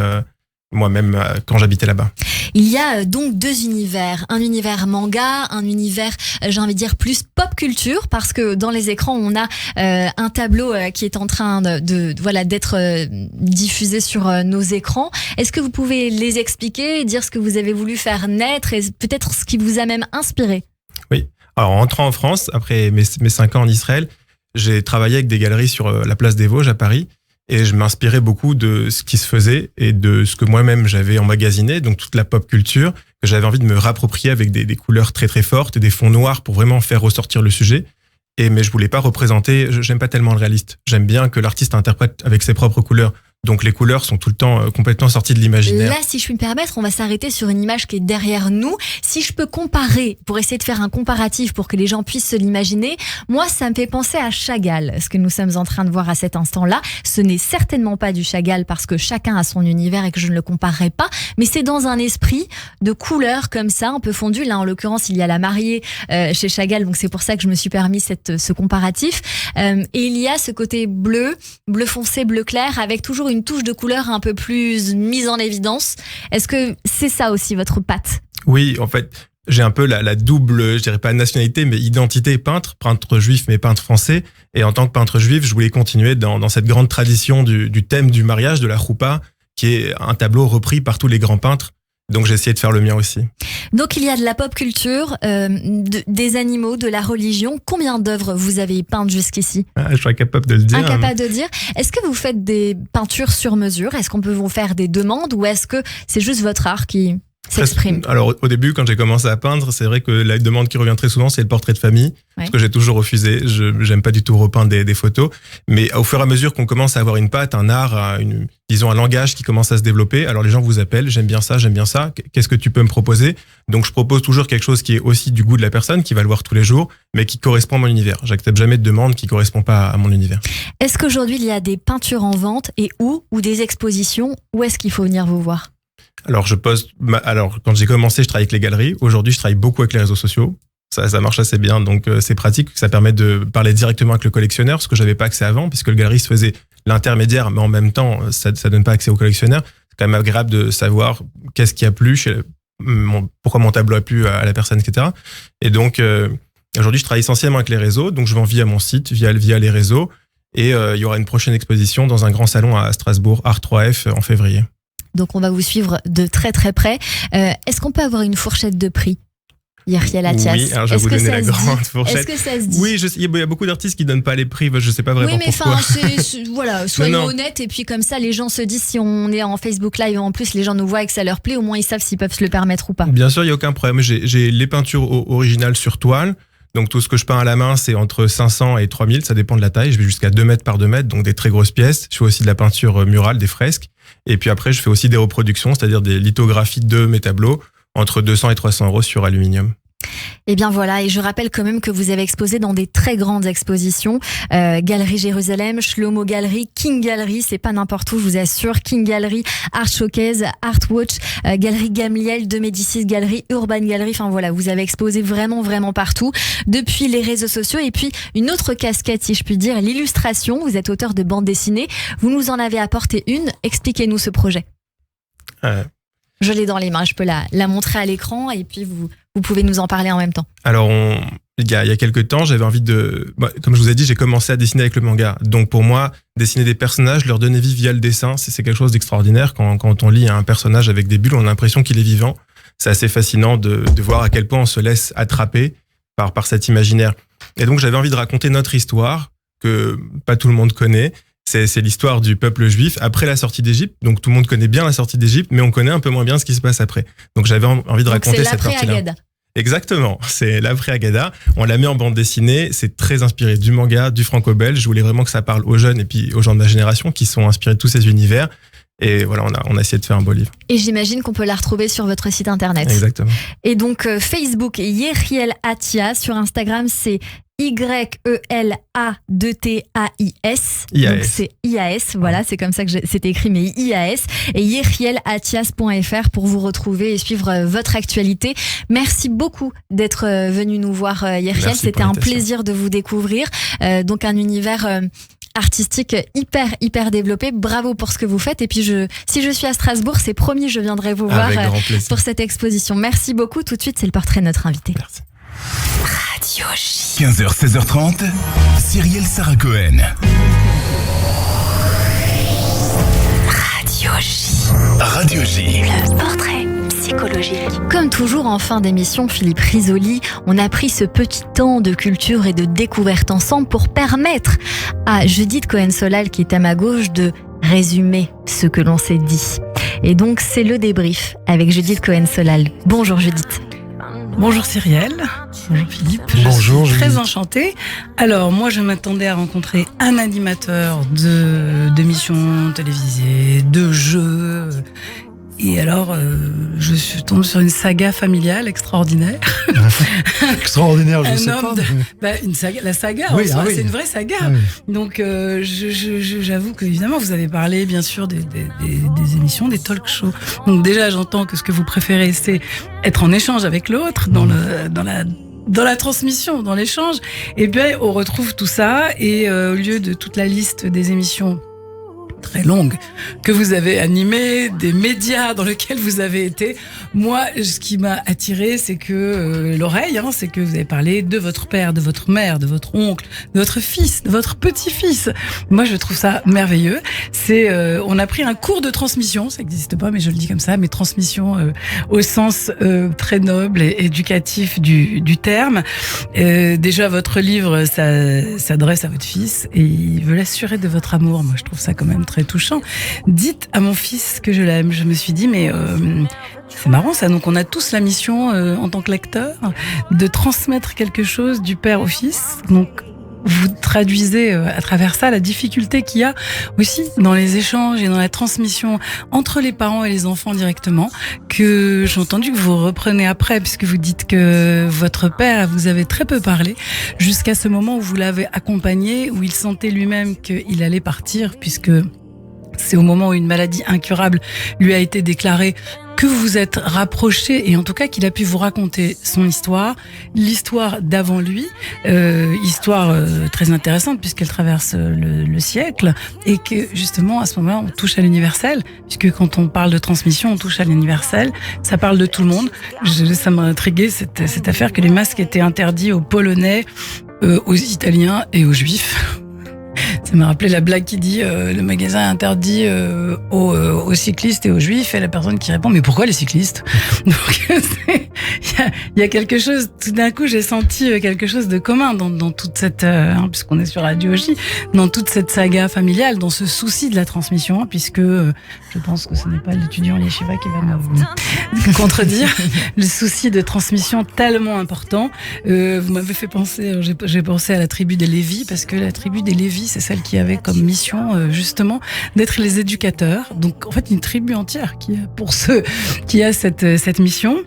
Speaker 21: moi-même, quand j'habitais là-bas.
Speaker 2: Il y a donc 2 univers, un univers manga, un univers, j'ai envie de dire, plus pop culture, parce que dans les écrans, on a un tableau qui est en train d'être diffusé sur nos écrans. Est-ce que vous pouvez les expliquer, dire ce que vous avez voulu faire naître et peut-être ce qui vous a même inspiré?
Speaker 21: Oui. Alors, en rentrant en France, après mes 5 ans en Israël, j'ai travaillé avec des galeries sur la place des Vosges à Paris. Et je m'inspirais beaucoup de ce qui se faisait et de ce que moi-même j'avais emmagasiné, donc toute la pop culture, que j'avais envie de me réapproprier avec des couleurs très très fortes et des fonds noirs pour vraiment faire ressortir le sujet. Mais je voulais pas représenter, j'aime pas tellement le réaliste. J'aime bien que l'artiste interprète avec ses propres couleurs. Donc les couleurs sont tout le temps complètement sorties de l'imaginaire.
Speaker 2: Là, si je puis me permettre, on va s'arrêter sur une image qui est derrière nous. Si je peux comparer, pour essayer de faire un comparatif pour que les gens puissent se l'imaginer, moi, ça me fait penser à Chagall, ce que nous sommes en train de voir à cet instant-là. Ce n'est certainement pas du Chagall parce que chacun a son univers et que je ne le comparerai pas, mais c'est dans un esprit de couleurs comme ça, un peu fondu. Là, en l'occurrence, il y a la mariée chez Chagall, donc c'est pour ça que je me suis permis ce comparatif. Et il y a ce côté bleu foncé, bleu clair, avec toujours une touche de couleur un peu plus mise en évidence. Est-ce que c'est ça aussi votre patte?
Speaker 21: Oui, en fait, j'ai un peu la double, je dirais pas nationalité, mais identité peintre juif mais peintre français. Et en tant que peintre juif, je voulais continuer dans cette grande tradition du thème du mariage, de la choupa, qui est un tableau repris par tous les grands peintres. Donc j'ai essayé de faire le mien aussi.
Speaker 2: Donc il y a de la pop culture, des animaux, de la religion. Combien d'œuvres vous avez peintes jusqu'ici?
Speaker 21: Je suis incapable de le dire.
Speaker 2: Incapable de dire. Est-ce que vous faites des peintures sur mesure? Est-ce qu'on peut vous faire des demandes ou est-ce que c'est juste votre art qui s'exprime?
Speaker 21: Alors au début, quand j'ai commencé à peindre, c'est vrai que la demande qui revient très souvent, c'est le portrait de famille, parce que j'ai toujours refusé. J'aime pas du tout repeindre des photos. Mais au fur et à mesure qu'on commence à avoir une patte, un art, disons un langage qui commence à se développer, alors les gens vous appellent, j'aime bien ça, qu'est-ce que tu peux me proposer? Donc je propose toujours quelque chose qui est aussi du goût de la personne, qui va le voir tous les jours, mais qui correspond à mon univers. J'accepte jamais de demande qui correspond pas à mon univers.
Speaker 2: Est-ce qu'aujourd'hui il y a des peintures en vente et ou des expositions? Où est-ce qu'il faut venir vous voir?
Speaker 21: Alors quand j'ai commencé, je travaillais avec les galeries. Aujourd'hui, je travaille beaucoup avec les réseaux sociaux. Ça marche assez bien, donc c'est pratique. Ça permet de parler directement avec le collectionneur, ce que j'avais pas accès avant, puisque le galeriste faisait l'intermédiaire, mais en même temps, ça donne pas accès au collectionneur. C'est quand même agréable de savoir qu'est-ce qui a plu, pourquoi mon tableau a plu à la personne, etc. Et donc, aujourd'hui, je travaille essentiellement avec les réseaux, donc je vends via mon site, via les réseaux. Et il y aura une prochaine exposition dans un grand salon à Strasbourg, Art 3F, en février.
Speaker 2: Donc on va vous suivre de très très près. Est-ce qu'on peut avoir une fourchette de prix, Yechiel Atias?
Speaker 21: Oui, alors je vais vous donner la grande fourchette.
Speaker 2: Est-ce que ça se dit?
Speaker 21: Oui, il y a beaucoup d'artistes qui donnent pas les prix, je sais pas vraiment pourquoi.
Speaker 2: Oui, mais voilà, soyons honnêtes, et puis comme ça, les gens se disent, si on est en Facebook Live, en plus, les gens nous voient et que ça leur plaît, au moins ils savent s'ils peuvent se le permettre ou pas.
Speaker 21: Bien sûr, il y a aucun problème. J'ai les peintures originales sur toile. Donc tout ce que je peins à la main, c'est entre 500 et 3000, ça dépend de la taille. Je vais jusqu'à 2 mètres par 2 mètres, donc des très grosses pièces. Je fais aussi de la peinture murale, des fresques. Et puis après, je fais aussi des reproductions, c'est-à-dire des lithographies de mes tableaux, entre 200 et 300 euros sur aluminium.
Speaker 2: Et bien voilà, et je rappelle quand même que vous avez exposé dans des très grandes expositions, Galerie Jérusalem, Shlomo Gallery, King Gallery, c'est pas n'importe où, je vous assure, King Gallery, Art Showcase, Art Watch, Galerie Gamliel, De Médicis Gallery, Urban Gallery, enfin voilà, vous avez exposé vraiment partout, depuis les réseaux sociaux, et puis une autre casquette, si je puis dire, l'illustration, vous êtes auteur de bande dessinée, vous nous en avez apporté une, expliquez-nous ce projet. Je l'ai dans les mains, je peux la montrer à l'écran, et puis vous pouvez nous en parler en même temps.
Speaker 21: Alors, il y a quelques temps, j'avais envie comme je vous ai dit, j'ai commencé à dessiner avec le manga. Donc pour moi, dessiner des personnages, leur donner vie via le dessin, c'est quelque chose d'extraordinaire. Quand on lit un personnage avec des bulles, on a l'impression qu'il est vivant. C'est assez fascinant de voir à quel point on se laisse attraper par cet imaginaire. Et donc j'avais envie de raconter notre histoire, que pas tout le monde connaît. C'est l'histoire du peuple juif après la sortie d'Égypte. Donc tout le monde connaît bien la sortie d'Égypte, mais on connaît un peu moins bien ce qui se passe après. Donc j'avais envie de raconter cette partie-là. Exactement, c'est l'après-Agada. On l'a mis en bande dessinée, c'est très inspiré du manga, du franco-belge. Je voulais vraiment que ça parle aux jeunes et puis aux gens de ma génération qui sont inspirés de tous ces univers. Et voilà, on a essayé de faire un beau livre.
Speaker 2: Et j'imagine qu'on peut la retrouver sur votre site internet.
Speaker 21: Exactement.
Speaker 2: Et donc Facebook, Yeriel Attias, sur Instagram, c'est YELA2TAIS. Donc c'est IAS, voilà, c'est comme ça que c'était écrit, mais IAS. Et YerielAttias.fr pour vous retrouver et suivre votre actualité. Merci beaucoup d'être venu nous voir, Yeriel. C'était un plaisir de vous découvrir. Donc un univers artistique hyper développé. Bravo pour ce que vous faites. Et puis si je suis à Strasbourg, c'est promis, je viendrai vous voir pour cette exposition. Merci beaucoup. Tout de suite, c'est le portrait de notre invité.
Speaker 21: Merci.
Speaker 1: Radio J. 15h, 16h30, Cyrielle Sarah Cohen.
Speaker 2: Radio J.
Speaker 1: Radio J.
Speaker 2: Le portrait psychologique. Comme toujours en fin d'émission, Philippe Risoli, on a pris ce petit temps de culture et de découverte ensemble pour permettre à Judith Cohen-Solal, qui est à ma gauche, de résumer ce que l'on s'est dit. Et donc, c'est le débrief avec Judith Cohen-Solal. Bonjour Judith.
Speaker 4: Bonjour Cyrielle, bonjour Philippe.
Speaker 3: Bonjour.
Speaker 4: Je suis très enchantée. Alors moi je m'attendais à rencontrer un animateur d'émissions télévisées, de jeux. Et alors, je tombe sur une saga familiale extraordinaire.
Speaker 3: Extraordinaire, je sais pas.
Speaker 4: Une saga, la saga,
Speaker 3: oui,
Speaker 4: c'est une vraie saga. Oui. Donc, j'avoue que évidemment, vous avez parlé, bien sûr, des émissions, des talk shows. Donc déjà, j'entends que ce que vous préférez, c'est être en échange avec l'autre, dans la transmission, dans l'échange. Et bien, on retrouve tout ça. Et au lieu de toute la liste des émissions très longue que vous avez animé, des médias dans lesquels vous avez été. Moi, ce qui m'a attiré, c'est que l'oreille, c'est que vous avez parlé de votre père, de votre mère, de votre oncle, de votre fils, de votre petit-fils. Moi, je trouve ça merveilleux. On a pris un cours de transmission, ça n'existe pas, mais je le dis comme ça, mais transmission au sens très noble et éducatif du terme. Déjà, votre livre s'adresse à votre fils et il veut l'assurer de votre amour. Moi, je trouve ça quand même très touchant. Dites à mon fils que je l'aime. Je me suis dit, mais c'est marrant ça. Donc on a tous la mission en tant que lecteur de transmettre quelque chose du père au fils. Donc vous traduisez à travers ça la difficulté qu'il y a aussi dans les échanges et dans la transmission entre les parents et les enfants directement, que j'ai entendu que vous reprenez après, puisque vous dites que votre père vous avait très peu parlé, jusqu'à ce moment où vous l'avez accompagné, où il sentait lui-même qu'il allait partir, puisque c'est au moment où une maladie incurable lui a été déclarée que vous vous êtes rapprochés, et en tout cas qu'il a pu vous raconter son histoire, l'histoire d'avant lui, histoire très intéressante puisqu'elle traverse le siècle, et que justement à ce moment-là on touche à l'universel, puisque quand on parle de transmission on touche à l'universel, ça parle de tout le monde. Ça m'a intrigué cette affaire que les masques étaient interdits aux Polonais, aux Italiens et aux Juifs. Ça Ça m'a rappelé la blague qui dit le magasin est interdit aux cyclistes et aux juifs, et la personne qui répond mais pourquoi les cyclistes? Donc il y a quelque chose, tout d'un coup j'ai senti quelque chose de commun dans toute cette, puisqu'on est sur Radio J, dans toute cette saga familiale, dans ce souci de la transmission, puisque je pense que ce n'est pas l'étudiant Yeshiva qui va me contredire, le souci de transmission tellement important. Vous m'avez fait penser, j'ai pensé à la tribu des Lévis, parce que la tribu des Lévis, c'est celle qui avait comme mission justement d'être les éducateurs. Donc en fait une tribu entière qui a cette mission.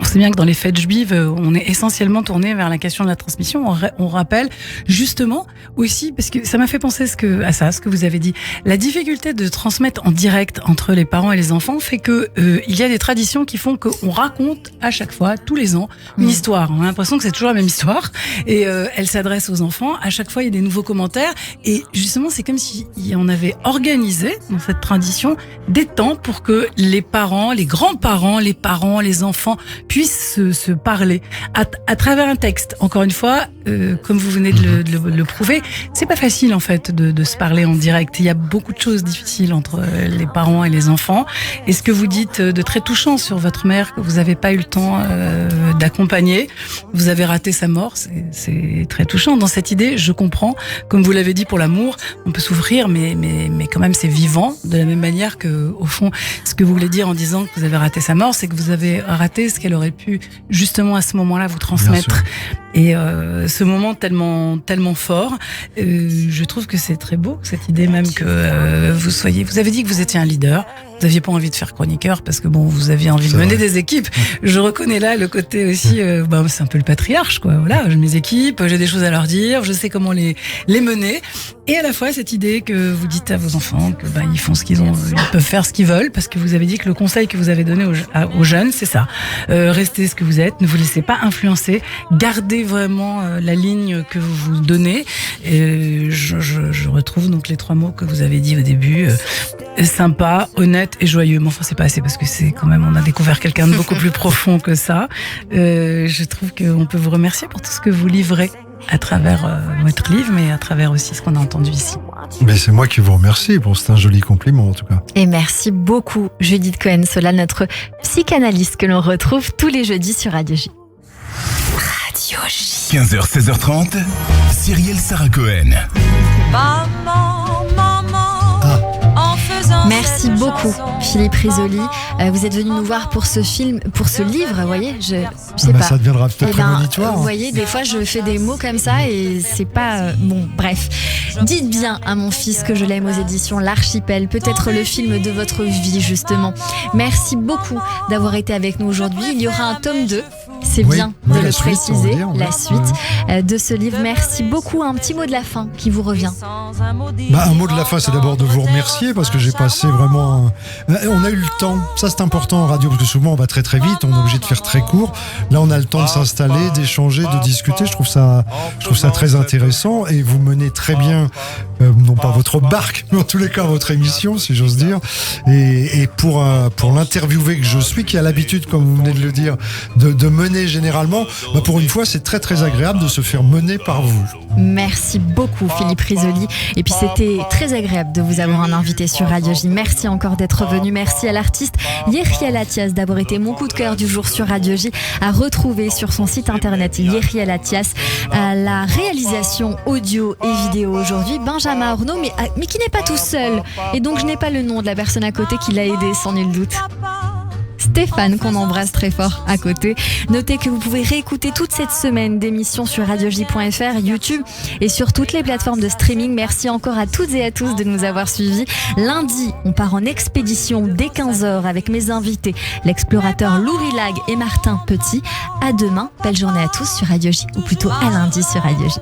Speaker 4: On sait bien que dans les fêtes juives, on est essentiellement tourné vers la question de la transmission. On rappelle justement aussi, parce que ça m'a fait penser ce que vous avez dit, la difficulté de transmettre en direct entre les parents et les enfants fait que il y a des traditions qui font qu'on raconte à chaque fois, tous les ans, une histoire. On a l'impression que c'est toujours la même histoire et elle s'adresse aux enfants. À chaque fois, il y a des nouveaux commentaires et justement, c'est comme si on avait organisé dans cette tradition des temps pour que les parents, les grands-parents, les parents, les enfants puissent se parler à travers un texte. Encore une fois, comme vous venez de le prouver, c'est pas facile en fait de se parler en direct. Il y a beaucoup de choses difficiles entre les parents et les enfants. Et ce que vous dites de très touchant sur votre mère, que vous n'avez pas eu le temps d'accompagner, vous avez raté sa mort, c'est très touchant. Dans cette idée, je comprends, comme vous l'avez dit pour l'amour, on peut souffrir, mais quand même c'est vivant. De la même manière que, au fond, ce que vous voulez dire en disant que vous avez raté sa mort, c'est que vous avez raté ce qu'elle aurait pu justement à ce moment-là vous transmettre. Et ce moment tellement fort, je trouve que c'est très beau, cette idée même que vous avez dit que vous étiez un leader. Vous n'aviez pas envie de faire chroniqueur parce que bon, vous aviez envie de mener des équipes. Je reconnais là le côté aussi, c'est un peu le patriarche, quoi. Voilà, j'ai mes équipes, j'ai des choses à leur dire, je sais comment les mener. Et à la fois cette idée que vous dites à vos enfants que ils font ce qu'ils ont, ils peuvent faire ce qu'ils veulent, parce que vous avez dit que le conseil que vous avez donné aux jeunes, c'est ça. Restez ce que vous êtes, ne vous laissez pas influencer, gardez vraiment la ligne que vous vous donnez. Et je retrouve donc les 3 mots que vous avez dit au début. Sympa, honnête et joyeux. Mais enfin, c'est pas assez parce que c'est quand même, on a découvert quelqu'un de beaucoup plus profond que ça. Je trouve qu'on peut vous remercier pour tout ce que vous livrez à travers votre livre, mais à travers aussi ce qu'on a entendu ici.
Speaker 3: Mais c'est moi qui vous remercie c'est un joli compliment en tout cas.
Speaker 2: Et merci beaucoup Judith Cohen-Solal, notre psychanalyste que l'on retrouve tous les jeudis sur Radio J.
Speaker 1: Radio J. 15h, 16h30, Cyrielle Sarah Cohen.
Speaker 2: Merci beaucoup Philippe Risoli. Vous êtes venu nous voir pour ce livre, vous voyez, je sais pas.
Speaker 3: Ça deviendra peut-être prémonitoire.
Speaker 2: Vous voyez, des fois je fais des mots comme ça et c'est pas bon. Bref, dites bien à mon fils que je l'aime aux éditions L'Archipel, peut-être le film de votre vie justement. Merci beaucoup d'avoir été avec nous aujourd'hui. Il y aura un tome 2. C'est bien de le préciser, la suite de ce livre. Merci beaucoup. Un petit mot de la fin qui vous revient.
Speaker 3: Un mot de la fin, c'est d'abord de vous remercier parce que j'ai passé vraiment... On a eu le temps, ça c'est important en radio parce que souvent on va très très vite, on est obligé de faire très court. Là on a le temps de s'installer, d'échanger, de discuter. Je trouve ça très intéressant et vous menez très bien, non pas votre barque, mais en tous les cas votre émission, si j'ose dire. Et pour l'interviewer que je suis, qui a l'habitude, comme vous venez de le dire, de mener généralement, pour une fois c'est très très agréable de se faire mener par vous.
Speaker 2: Merci beaucoup Philippe Risoli. Et puis c'était très agréable de vous avoir un invité sur Radio J. Merci encore d'être venu. Merci à l'artiste Yehiel Attias d'avoir été mon coup de cœur du jour sur Radio J, à retrouver sur son site internet Yehiel Attias. À la réalisation audio et vidéo aujourd'hui, Benjamin Ornaud, mais qui n'est pas tout seul. Et donc je n'ai pas le nom de la personne à côté qui l'a aidé sans nul doute. Stéphane, qu'on embrasse très fort à côté. Notez que vous pouvez réécouter toute cette semaine d'émissions sur radioj.fr, YouTube et sur toutes les plateformes de streaming. Merci encore à toutes et à tous de nous avoir suivis. Lundi, on part en expédition dès 15h avec mes invités, l'explorateur Louis Lag et Martin Petit. À demain, belle journée à tous sur Radio J, ou plutôt à lundi sur Radio J.